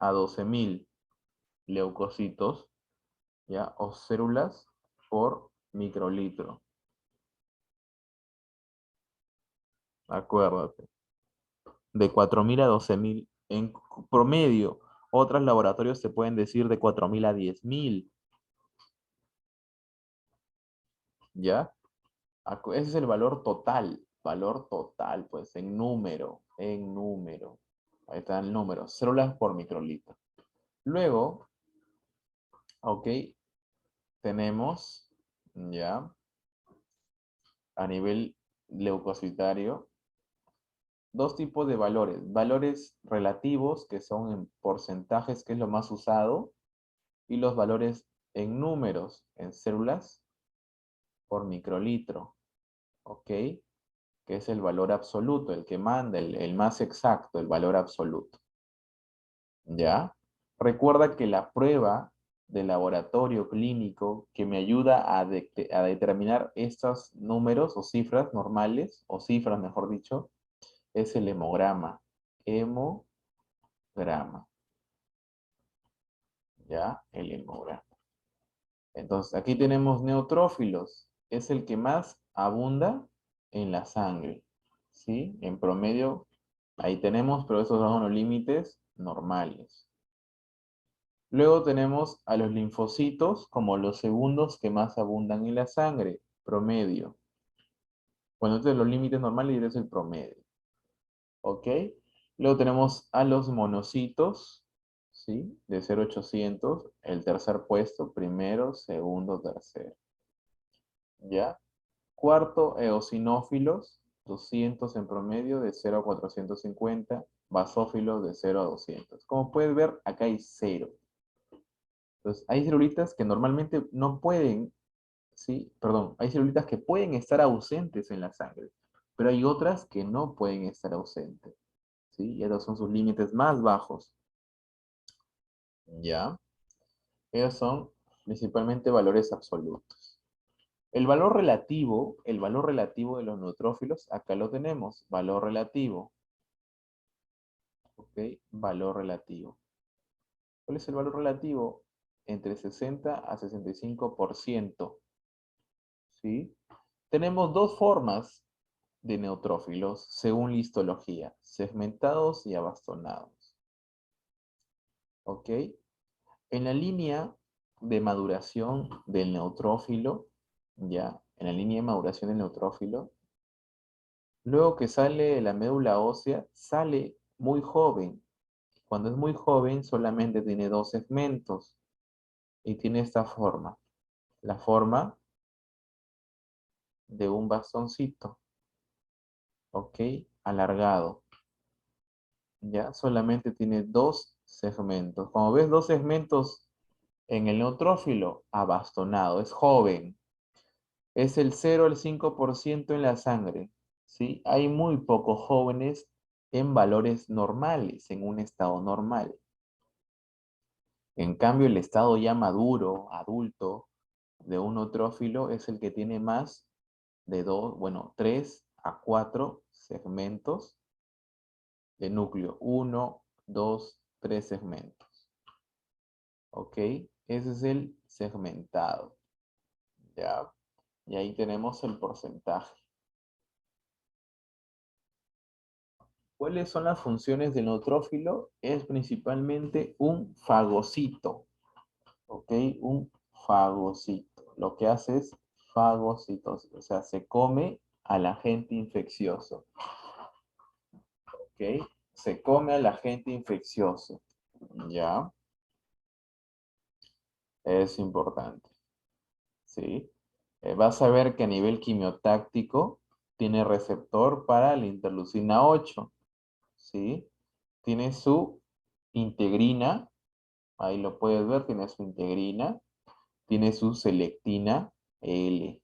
Speaker 1: a 12.000 leucocitos, ¿ya? O células por microlitro. Acuérdate. De 4.000 a 12.000 en promedio. Otros laboratorios te pueden decir de 4.000 a 10.000, ¿ya? Ese es el valor total, pues, en número, en número. Ahí está el número, células por microlitro. Luego, ok, tenemos, ya, a nivel leucocitario, dos tipos de valores. Valores relativos, que son en porcentajes, que es lo más usado, y los valores en números, en células por microlitro, ¿ok? Que es el valor absoluto, el que manda, el más exacto, el valor absoluto. ¿Ya? Recuerda que la prueba de laboratorio clínico que me ayuda a determinar estos números o cifras normales, o cifras mejor dicho, es el hemograma. Hemograma. ¿Ya? El hemograma. Entonces, aquí tenemos neutrófilos. Es el que más abunda en la sangre. ¿Sí? En promedio, ahí tenemos, pero esos son los límites normales. Luego tenemos a los linfocitos como los segundos que más abundan en la sangre, promedio. Bueno, entonces los límites normales y es el promedio. ¿Ok? Luego tenemos a los monocitos, ¿sí? De 0,800, el tercer puesto, primero, segundo, tercero. ¿Ya? Cuarto, eosinófilos, 200 en promedio, de 0 a 450. Basófilos de 0 a 200. Como puedes ver, acá hay 0. Entonces, hay celulitas que normalmente no pueden, ¿sí? Perdón, hay celulitas que pueden estar ausentes en la sangre, pero hay otras que no pueden estar ausentes, ¿sí? Y esos son sus límites más bajos, ¿ya? Esos son principalmente valores absolutos. El valor relativo de los neutrófilos, acá lo tenemos, valor relativo, ¿ok? Valor relativo. ¿Cuál es el valor relativo? Entre 60 a 65%, ¿sí? Tenemos dos formas de neutrófilos según la histología, segmentados y abastonados. ¿Ok? En la línea de maduración del neutrófilo, ya, en la línea de maduración del neutrófilo, luego que sale de la médula ósea, sale muy joven. Cuando es muy joven, solamente tiene dos segmentos y tiene esta forma, la forma de un bastoncito, ¿ok? Alargado. Ya solamente tiene dos segmentos. Como ves, dos segmentos en el neutrófilo, abastonado, es joven. Es el 0 al 5% en la sangre. ¿Sí? Hay muy pocos jóvenes en valores normales, en un estado normal. En cambio, el estado ya maduro, adulto, de un neutrófilo es el que tiene más de 3 a 4 segmentos de núcleo. 1, 2, 3 segmentos. ¿Ok? Ese es el segmentado. ¿Ya? Y ahí tenemos el porcentaje. ¿Cuáles son las funciones del neutrófilo? Es principalmente un fagocito. ¿Ok? Un fagocito. Lo que hace es fagocitosis. O sea, se come al agente infeccioso. ¿Ok? Se come al agente infeccioso. ¿Ya? Es importante. ¿Sí? Vas a ver que a nivel quimiotáctico tiene receptor para la interleucina 8, ¿sí? Tiene su integrina, ahí lo puedes ver, tiene su integrina, tiene su selectina L,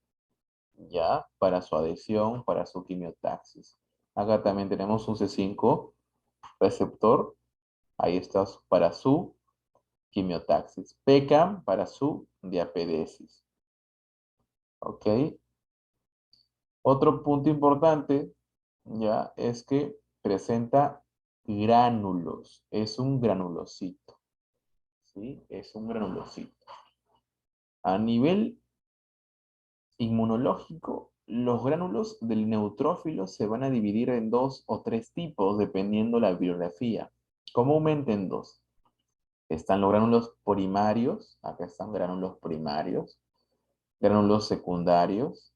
Speaker 1: ya, para su adhesión, para su quimiotaxis. Acá también tenemos un C5 receptor, ahí está para su quimiotaxis. PECAM para su diapedesis. ¿Ok? Otro punto importante, ya, es que presenta gránulos. Es un granulocito. ¿Sí? Es un granulocito. A nivel inmunológico, los gránulos del neutrófilo se van a dividir en dos o tres tipos, dependiendo la bibliografía. Comúnmente en dos. Están los gránulos primarios, acá están gránulos primarios, gránulos secundarios,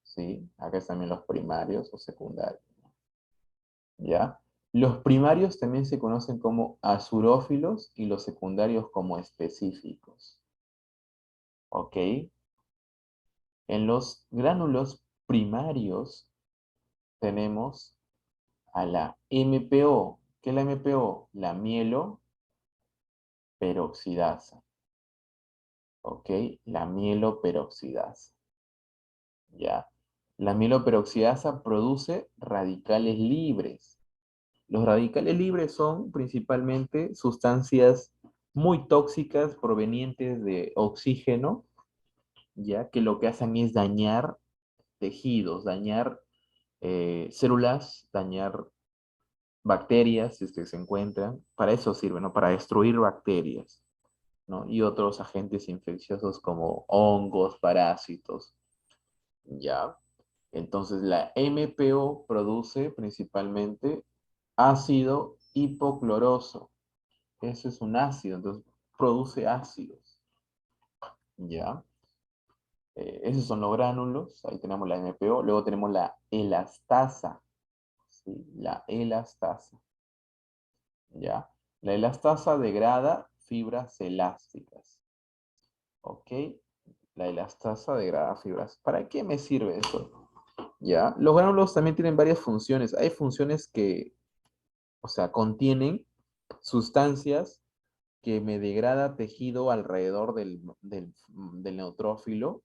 Speaker 1: ¿sí? Acá están también los primarios o secundarios, ¿ya? Los primarios también se conocen como azurófilos y los secundarios como específicos, ¿ok? En los gránulos primarios tenemos a la MPO. ¿Qué es la MPO? La mieloperoxidasa, ¿ok? La mieloperoxidasa, ¿ya? La mieloperoxidasa produce radicales libres. Los radicales libres son principalmente sustancias muy tóxicas provenientes de oxígeno, ya que lo que hacen es dañar tejidos, dañar células, dañar bacterias, si es que se encuentran. Para eso sirve, ¿no? Para destruir bacterias, ¿no? Y otros agentes infecciosos como hongos, parásitos, ¿ya? Entonces la MPO produce principalmente ácido hipocloroso. Ese es un ácido, entonces produce ácidos, ¿ya? Esos son los gránulos, ahí tenemos la MPO, luego tenemos la elastasa, ¿sí? La elastasa, ¿ya? La elastasa degrada fibras elásticas, ¿ok? La elastasa degrada fibras. ¿Para qué me sirve eso? ¿Ya? Los gránulos también tienen varias funciones. Hay funciones que, o sea, contienen sustancias que me degrada tejido alrededor del neutrófilo,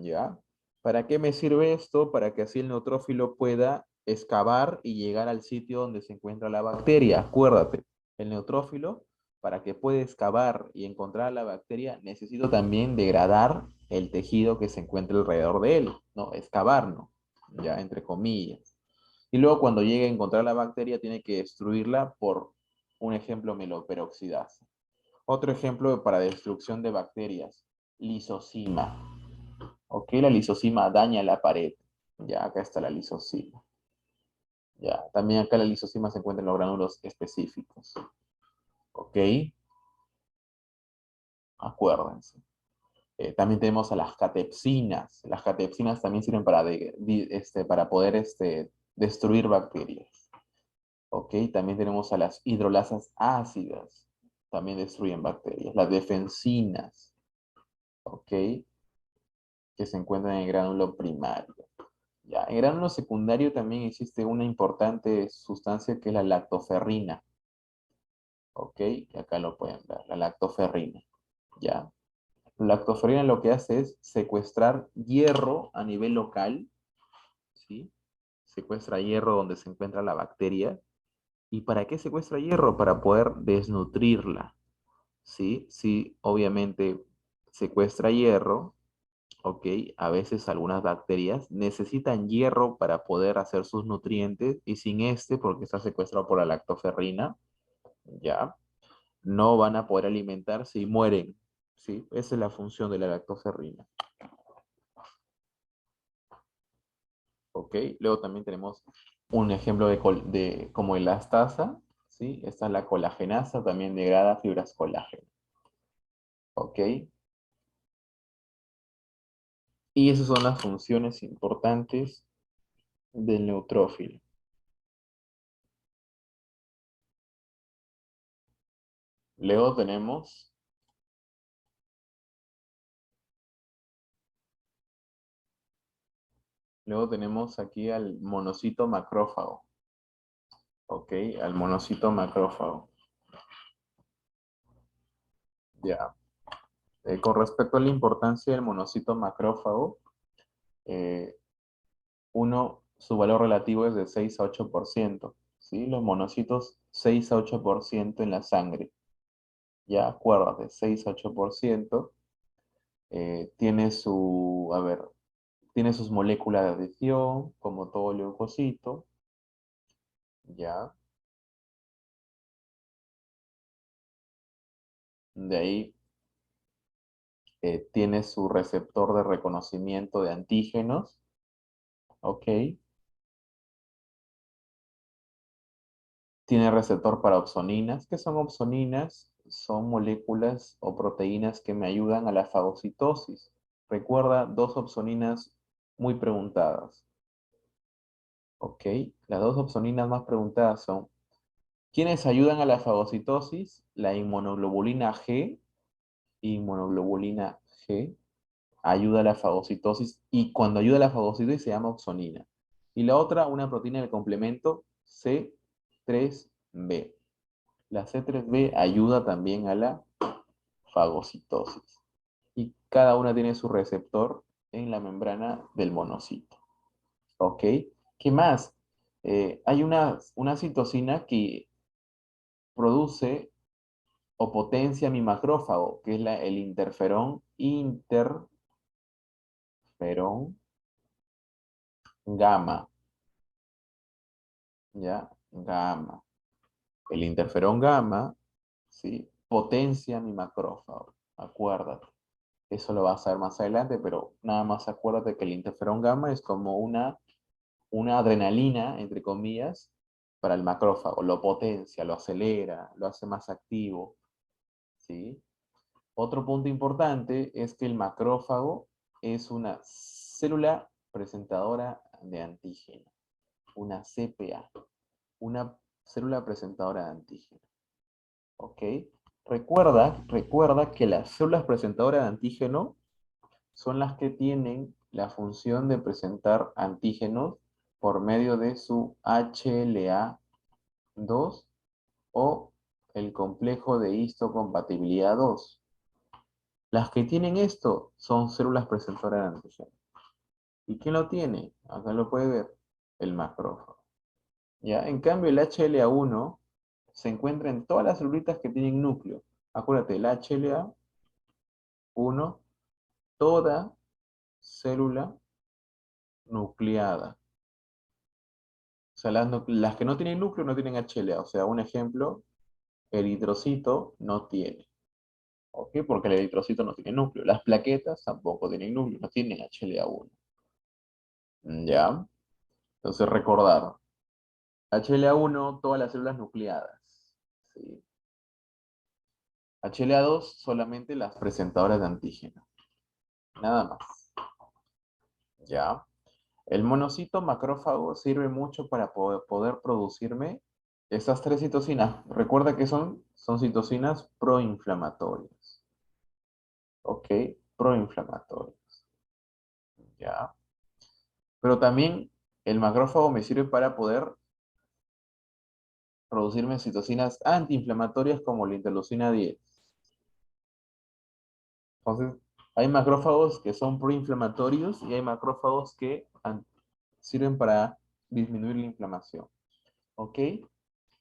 Speaker 1: ¿ya? ¿Para qué me sirve esto? Para que así el neutrófilo pueda excavar y llegar al sitio donde se encuentra la bacteria. Acuérdate, el neutrófilo, para que pueda excavar y encontrar la bacteria, necesito también degradar el tejido que se encuentra alrededor de él, ¿no? Excavar, ¿no? Ya, entre comillas. Y luego cuando llegue a encontrar la bacteria, tiene que destruirla por, un ejemplo, meloperoxidasa. Otro ejemplo para destrucción de bacterias, lisozima. ¿Ok? La lisozima daña la pared. Ya, acá está la lisozima. Ya, también acá la lisozima se encuentra en los gránulos específicos. ¿Ok? Acuérdense. También tenemos a las catepsinas. Las catepsinas también sirven para poder destruir bacterias. ¿Ok? También tenemos a las hidrolasas ácidas. También destruyen bacterias. Las defensinas. ¿Ok? Que se encuentran en el gránulo primario. Ya, en gránulo secundario también existe una importante sustancia que es la lactoferrina. ¿Ok? Acá lo pueden ver, la lactoferrina. ¿Ya? La lactoferrina lo que hace es secuestrar hierro a nivel local, ¿sí? Secuestra hierro donde se encuentra la bacteria. ¿Y para qué secuestra hierro? Para poder desnutrirla, ¿sí? Sí, obviamente secuestra hierro. Ok, a veces algunas bacterias necesitan hierro para poder hacer sus nutrientes y sin este, porque está secuestrado por la lactoferrina, ya, no van a poder alimentarse y mueren, ¿sí? Esa es la función de la lactoferrina, ok. Luego también tenemos un ejemplo de como elastasa, ¿sí? Esta es la colagenasa, también degrada fibras colágeno, ok. Y esas son las funciones importantes del neutrófilo. Luego tenemos Luego tenemos aquí al monocito macrófago, ¿ok? Al monocito macrófago, ya. Con respecto a la importancia del monocito macrófago, eh, su valor relativo es de 6 a 8%, ¿sí? Los monocitos 6 a 8% en la sangre. Ya, acuérdate, 6 a 8%. Tiene su, a ver, tiene sus moléculas de adhesión, como todo leucocito, ya. De ahí tiene su receptor de reconocimiento de antígenos, ¿ok? Tiene receptor para opsoninas. ¿Qué son opsoninas? Son moléculas o proteínas que me ayudan a la fagocitosis. Recuerda, dos opsoninas muy preguntadas, ¿ok? Las dos opsoninas más preguntadas son, ¿quiénes ayudan a la fagocitosis? La inmunoglobulina G, inmunoglobulina G, ayuda a la fagocitosis y cuando ayuda a la fagocitosis se llama opsonina. Y la otra, una proteína del complemento C3b. La C3b ayuda también a la fagocitosis. Y cada una tiene su receptor en la membrana del monocito. ¿Ok? ¿Qué más? Hay una citosina que produce o potencia mi macrófago, que es el interferón gamma, ¿ya? Gamma. El interferón gamma, ¿sí? Potencia mi macrófago, acuérdate. Eso lo vas a ver más adelante, pero nada más acuérdate que el interferón gamma es como una adrenalina, entre comillas, para el macrófago. Lo potencia, lo acelera, lo hace más activo, ¿sí? Otro punto importante es que el macrófago es una célula presentadora de antígeno, una CPA, una célula presentadora de antígeno. ¿Ok? Recuerda que las células presentadoras de antígeno son las que tienen la función de presentar antígenos por medio de su HLA-2 o el complejo de histocompatibilidad 2. Las que tienen esto son células presentadoras de antígeno. ¿Y quién lo tiene? Acá lo puede ver, el macrófago. ¿Ya? En cambio, el HLA-1 se encuentra en todas las celulitas que tienen núcleo. Acuérdate, el HLA-1, toda célula nucleada. O sea, las que no tienen núcleo no tienen HLA. O sea, un ejemplo, el eritrocito no tiene. ¿Ok? Porque el eritrocito no tiene núcleo. Las plaquetas tampoco tienen núcleo, no tienen HLA-1. ¿Ya? Entonces recordar. HLA-1, todas las células nucleadas. ¿Sí? HLA-2, solamente las presentadoras de antígeno. Nada más. ¿Ya? El monocito macrófago sirve mucho para poder producirme esas tres citocinas. Recuerda que son citocinas proinflamatorias. ¿Ok? Proinflamatorias. ¿Ya? Pero también el macrófago me sirve para poder producirme citocinas antiinflamatorias como la interleucina 10. Entonces, hay macrófagos que son proinflamatorios y hay macrófagos que sirven para disminuir la inflamación. ¿Ok?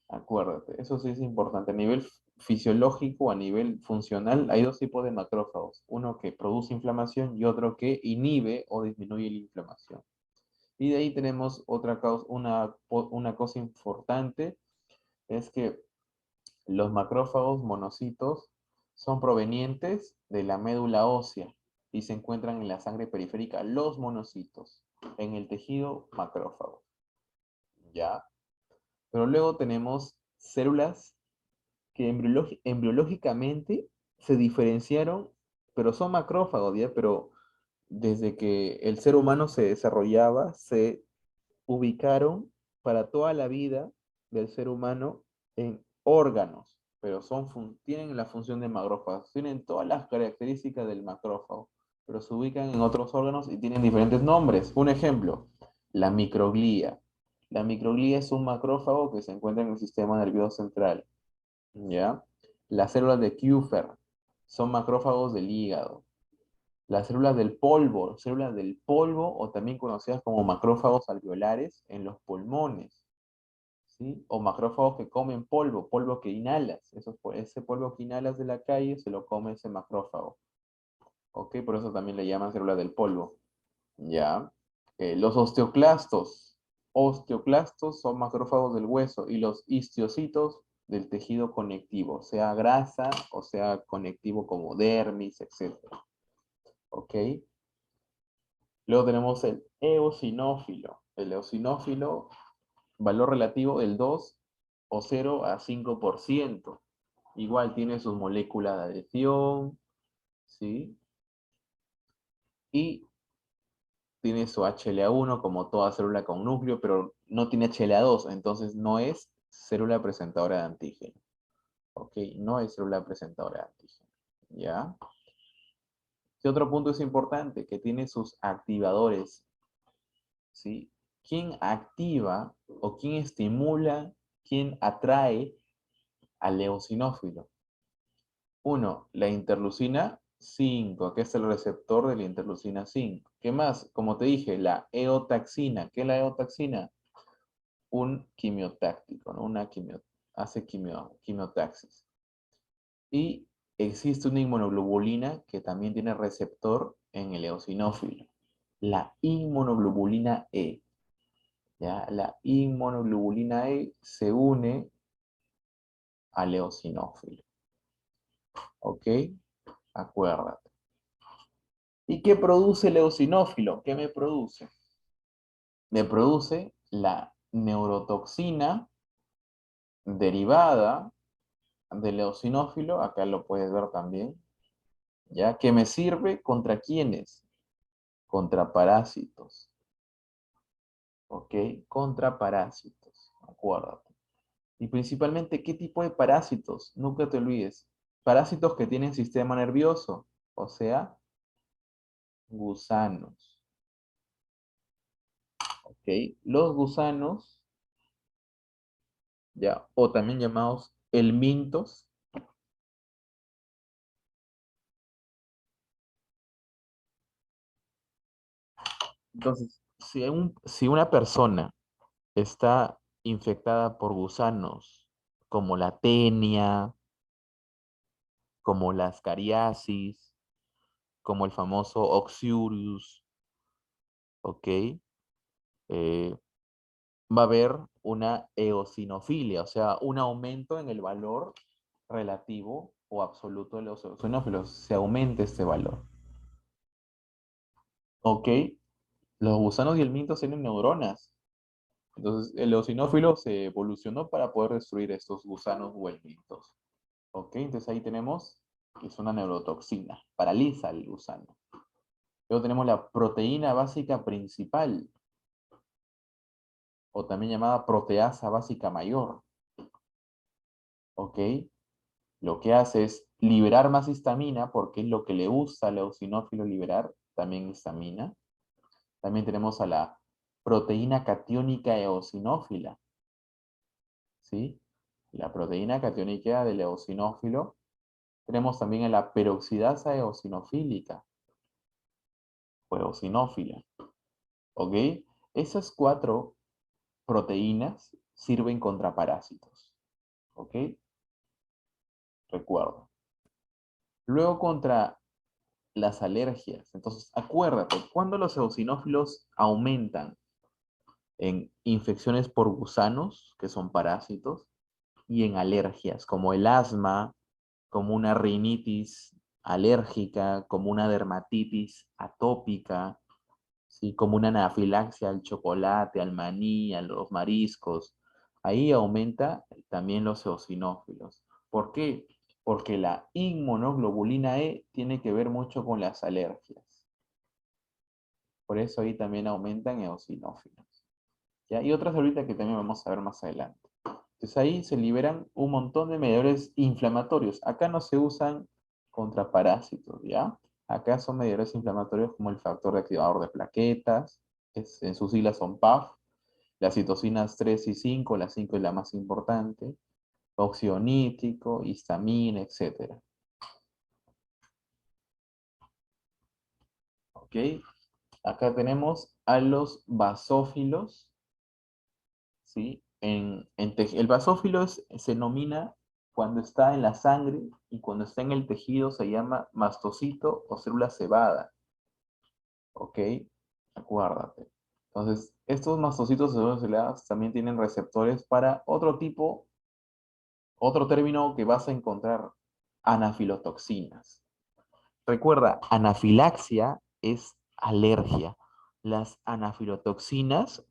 Speaker 1: Acuérdate, eso sí es importante. A nivel fisiológico, a nivel funcional, hay dos tipos de macrófagos. Uno que produce inflamación y otro que inhibe o disminuye la inflamación. Y de ahí tenemos una cosa importante, es que los macrófagos monocitos son provenientes de la médula ósea y se encuentran en la sangre periférica, los monocitos, en el tejido macrófago. ¿Ya? Pero luego tenemos células que embriológicamente se diferenciaron, pero son macrófagos, ¿ya? Pero desde que el ser humano se desarrollaba, se ubicaron para toda la vida del ser humano en órganos, pero tienen la función de macrófagos, tienen todas las características del macrófago, pero se ubican en otros órganos y tienen diferentes nombres. Un ejemplo, la microglía. La microglía es un macrófago que se encuentra en el sistema nervioso central. ¿Ya? Las células de Kupffer son macrófagos del hígado. Las células del polvo o también conocidas como macrófagos alveolares en los pulmones, ¿sí? O macrófagos que comen polvo, polvo que inhalas. Ese polvo que inhalas de la calle se lo come ese macrófago. ¿Ok? Por eso también le llaman célula del polvo. ¿Ya? Los osteoclastos. Osteoclastos son macrófagos del hueso y los histocitos del tejido conectivo, sea grasa o sea conectivo como dermis, etc. ¿Ok? Luego tenemos el eosinófilo. El eosinófilo, valor relativo del 2 o 0 a 5%. Igual tiene sus moléculas de adhesión, ¿sí? Y tiene su HLA1 como toda célula con núcleo, pero no tiene HLA2, entonces no es célula presentadora de antígeno. ¿Ok? No es célula presentadora de antígeno. ¿Ya? Y otro punto es importante, que tiene sus activadores. ¿Sí? ¿Quién activa o quién estimula, quién atrae al eosinófilo? Uno, la interleucina 5, que es el receptor de la interleucina 5. ¿Qué más? Como te dije, la eotaxina. ¿Qué es la eotaxina? Un quimiotáctico, ¿no? Hace quimiotaxis. Y existe una inmunoglobulina que también tiene receptor en el eosinófilo. La inmunoglobulina E. ¿Ya? La inmunoglobulina E se une al eosinófilo. ¿Ok? Acuérdate. ¿Y qué produce el eosinófilo? ¿Qué me produce? Me produce la neurotoxina derivada del eosinófilo, acá lo puedes ver también, ¿ya? Que me sirve contra quiénes? Contra parásitos. ¿Ok? Contra parásitos, acuérdate. Y principalmente, ¿qué tipo de parásitos? Nunca te olvides. Parásitos que tienen sistema nervioso, o sea, gusanos. ¿Ok? Los gusanos, ya, o también llamados helmintos. Entonces, si una persona está infectada por gusanos como la tenia, como la ascariasis, como el famoso Oxyurus, ¿ok? Eh, va a haber una eosinofilia, o sea, un aumento en el valor relativo o absoluto de los eosinófilos. Se aumenta este valor. ¿Ok? Los gusanos y el minto tienen neuronas. Entonces, el eosinófilo se evolucionó para poder destruir estos gusanos o helmintos. ¿Ok? Entonces ahí tenemos que es una neurotoxina, paraliza al gusano. Luego tenemos la proteína básica principal, o también llamada proteasa básica mayor. ¿Ok? Lo que hace es liberar más histamina, porque es lo que le gusta al eosinófilo liberar, también histamina. También tenemos a la proteína catiónica eosinófila, ¿sí? La proteína catiónica del eosinófilo. Tenemos también a la peroxidasa eosinofílica, o eosinófila, ¿ok? Esas cuatro proteínas sirven contra parásitos, ¿ok? Recuerdo. Luego contra las alergias. Entonces, acuérdate, cuando los eosinófilos aumentan en infecciones por gusanos, que son parásitos, y en alergias, como el asma, como una rinitis alérgica, como una dermatitis atópica, ¿sí? Como una anafilaxia al chocolate, al maní, a los mariscos. Ahí aumenta también los eosinófilos. ¿Por qué? Porque la inmunoglobulina E tiene que ver mucho con las alergias. Por eso ahí también aumentan eosinófilos. ¿Ya? Y otras ahorita que también vamos a ver más adelante. Entonces ahí se liberan un montón de mediadores inflamatorios. Acá no se usan contra parásitos, ¿ya? Acá son mediadores inflamatorios como el factor de activador de plaquetas, en sus siglas son PAF, las citocinas 3 y 5, la 5 es la más importante, óxido nítrico, histamina, etc. ¿Ok? Acá tenemos a los basófilos, ¿sí? El basófilo se denomina cuando está en la sangre y cuando está en el tejido se llama mastocito o célula cebada, ¿ok? Acuérdate. Entonces, estos mastocitos o células cebadas también tienen receptores para otro término que vas a encontrar, anafilotoxinas. Recuerda, anafilaxia es alergia. Las anafilotoxinas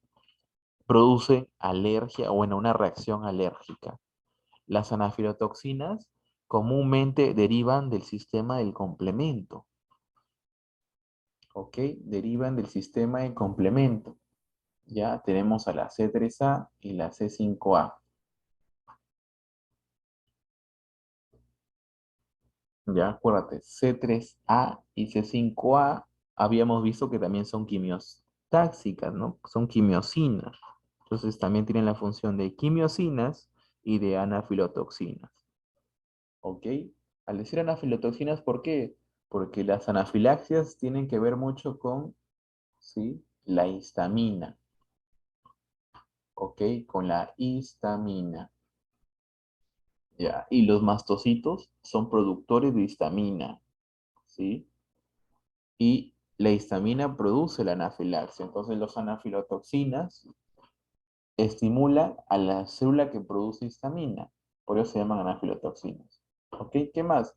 Speaker 1: producen alergia o bueno, una reacción alérgica. Las anafilotoxinas comúnmente derivan del sistema del complemento. ¿Ok? Derivan del sistema de complemento. Ya tenemos a la C3A y la C5A. Ya acuérdate, C3A y C5A habíamos visto que también son quimios táxicas, ¿no? Son quimiosinas. Entonces también tienen la función de quimiosinas y de anafilotoxinas. ¿Ok? Al decir anafilotoxinas, ¿por qué? Porque las anafilaxias tienen que ver mucho con, ¿sí? La histamina. ¿Ok? Con la histamina. Ya. Y los mastocitos son productores de histamina. ¿Sí? Y la histamina produce la anafilaxia. Entonces los anafilotoxinas estimulan a la célula que produce histamina. Por eso se llaman anafilotoxinas. ¿Ok? ¿Qué más?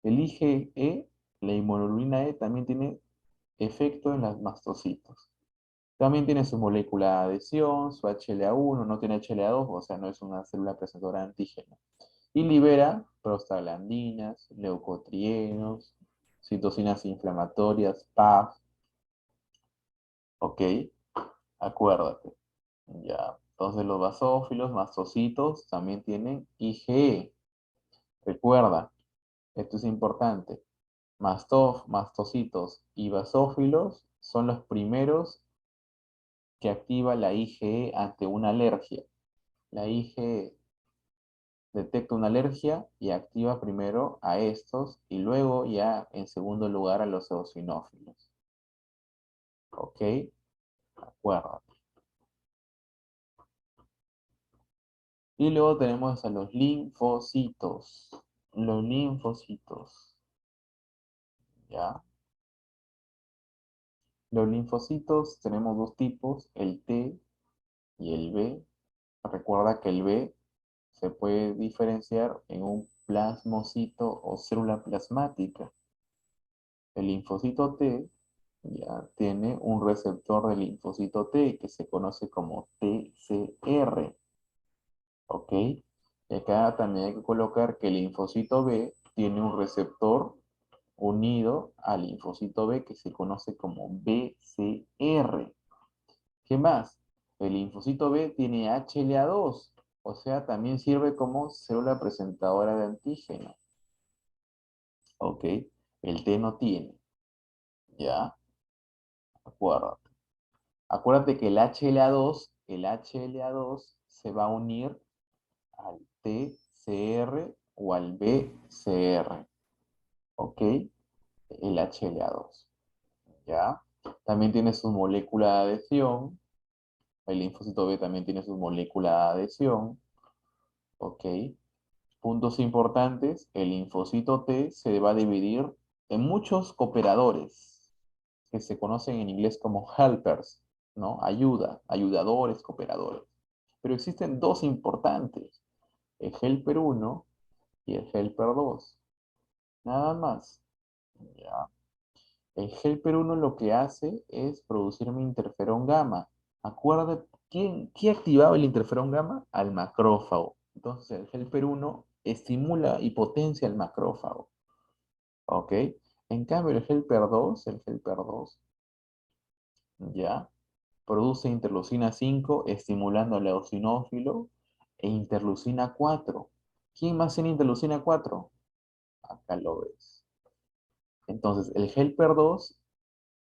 Speaker 1: El IgE, la inmunoglobulina E, también tiene efecto en los mastocitos. También tiene su molécula de adhesión, su HLA1, no tiene HLA2, o sea, no es una célula presentadora de antígeno. Y libera prostaglandinas, leucotrienos, citocinas inflamatorias, PAF, ¿ok? Acuérdate. Ya. Entonces los basófilos, mastocitos, también tienen IgE. Recuerda, esto es importante. Mastocitos y basófilos son los primeros que activa la IgE ante una alergia. La IgE detecta una alergia y activa primero a estos y luego ya en segundo lugar a los eosinófilos. ¿Ok? Acuérdate. Y luego tenemos a los linfocitos. Los linfocitos. ¿Ya? Los linfocitos tenemos dos tipos, el T y el B. Recuerda que el B se puede diferenciar en un plasmocito o célula plasmática. El linfocito T ya tiene un receptor de linfocito T que se conoce como TCR. ¿Ok? Y acá también hay que colocar que el linfocito B tiene un receptor unido al linfocito B que se conoce como BCR. ¿Qué más? El linfocito B tiene HLA2, o sea, también sirve como célula presentadora de antígeno. ¿Ok? El T no tiene, ¿ya? Acuérdate. Acuérdate que el HLA2 se va a unir al TCR o al BCR. ¿Ok? El HLA2. ¿Ya? También tiene su molécula de adhesión. El linfocito B también tiene su molécula de adhesión. ¿Ok? Puntos importantes, el linfocito T se va a dividir en muchos cooperadores, que se conocen en inglés como helpers, ¿no? Ayudadores, cooperadores. Pero existen dos importantes, el helper 1 y el helper 2. Nada más. ¿Ya? El helper 1 lo que hace es producirme interferón gamma. Acuérdate, ¿qué activaba el interferón gamma? Al macrófago. Entonces el helper 1 estimula y potencia al macrófago. ¿Ok? En cambio el helper 2, ya, produce interleucina 5 estimulando al eosinófilo e interleucina 4. ¿Quién más tiene interleucina 4? Acá lo ves. Entonces el helper 2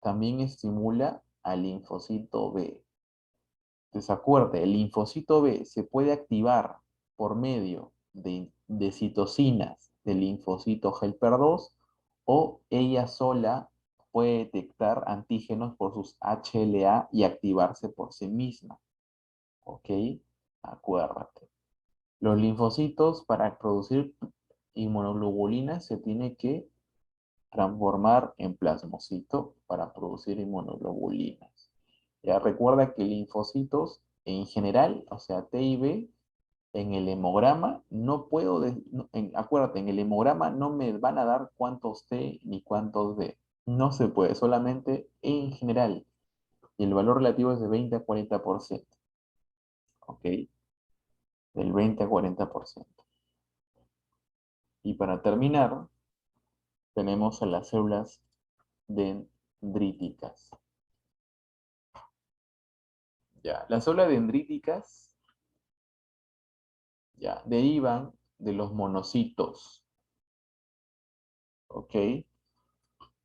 Speaker 1: también estimula al linfocito B. Entonces acuérdate, el linfocito B se puede activar por medio de citocinas del linfocito helper 2 o ella sola puede detectar antígenos por sus HLA y activarse por sí misma. ¿Ok? Acuérdate. Los linfocitos, para producir inmunoglobulinas, se tiene que transformar en plasmocito para producir inmunoglobulinas. Ya recuerda que linfocitos en general, o sea, T y B, en el hemograma no puedo, acuérdate, en el hemograma no me van a dar cuántos T ni cuántos B. No se puede, solamente en general. Y el valor relativo es de 20 a 40%. ¿Ok? Del 20 a 40%. Y para terminar, tenemos a las células dendríticas. Ya, las células dendríticas ya, derivan de los monocitos. ¿Ok?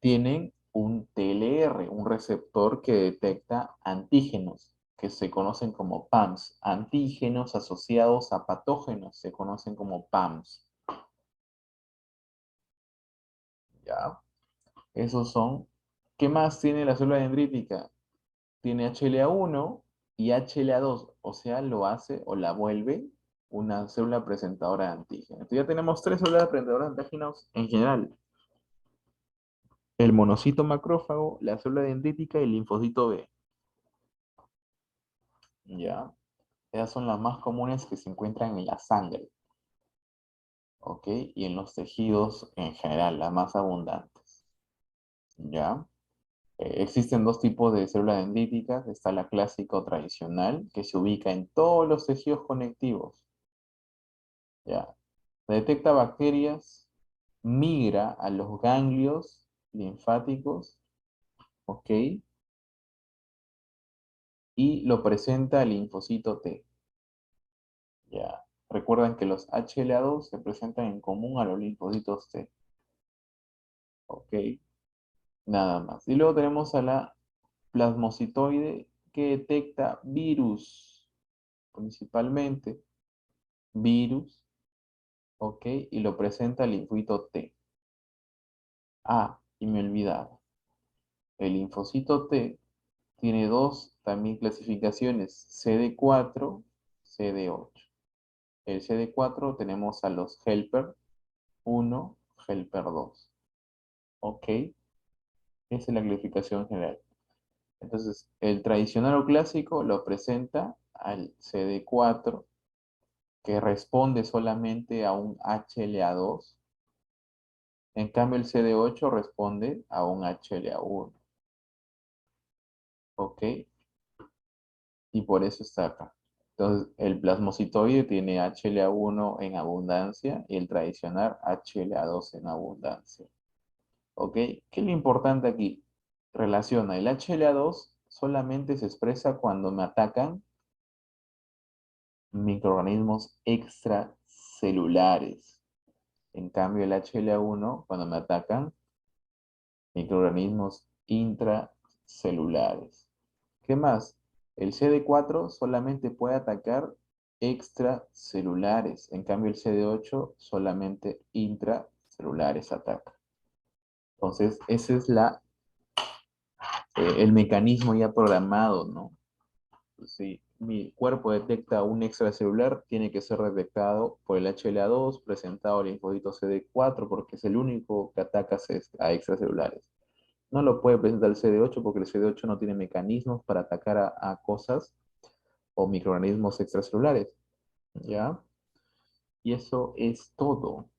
Speaker 1: Tienen un TLR, un receptor que detecta antígenos, que se conocen como PAMs. Antígenos asociados a patógenos se conocen como PAMs. ¿Ya? Esos son. ¿Qué más tiene la célula dendrítica? Tiene HLA1 y HLA2, o sea, lo hace o la vuelve una célula presentadora de antígenos. Entonces ya tenemos tres células presentadoras de antígenos en general. El monocito macrófago, la célula dendrítica y el linfocito B. ¿Ya? Esas son las más comunes que se encuentran en la sangre. ¿Ok? Y en los tejidos en general, las más abundantes. ¿Ya? Existen dos tipos de células dendríticas. Está la clásica o tradicional, que se ubica en todos los tejidos conectivos. ¿Ya? Detecta bacterias, migra a los ganglios linfáticos, ¿ok? Y lo presenta al linfocito T. ¿Ya? Recuerden que los HLA2 se presentan en común a los linfocitos T. ¿Ok? Nada más. Y luego tenemos a la plasmocitoide que detecta virus, principalmente virus, ¿ok? Y lo presenta al linfocito T. Ah, y me olvidaba. El linfocito T tiene dos también clasificaciones, CD4, CD8. El CD4 tenemos a los helper 1, helper 2. ¿Ok? Esa es la clasificación general. Entonces, el tradicional o clásico lo presenta al CD4, que responde solamente a un HLA2. En cambio, el CD8 responde a un HLA1. ¿Ok? Y por eso está acá. Entonces, el plasmocitoide tiene HLA1 en abundancia y el tradicional HLA2 en abundancia. ¿Ok? ¿Qué es lo importante aquí? Relaciona, el HLA2 solamente se expresa cuando me atacan microorganismos extracelulares. En cambio, el HLA1, cuando me atacan microorganismos intracelulares. ¿Qué más? El CD4 solamente puede atacar extracelulares. En cambio, el CD8 solamente intracelulares ataca. Entonces, ese es el mecanismo ya programado, ¿no? Si mi cuerpo detecta un extracelular, tiene que ser detectado por el HLA2 presentado al linfocito CD4 porque es el único que ataca a extracelulares. No lo puede presentar el CD8 porque el CD8 no tiene mecanismos para atacar a cosas o microorganismos extracelulares. ¿Ya? Y eso es todo.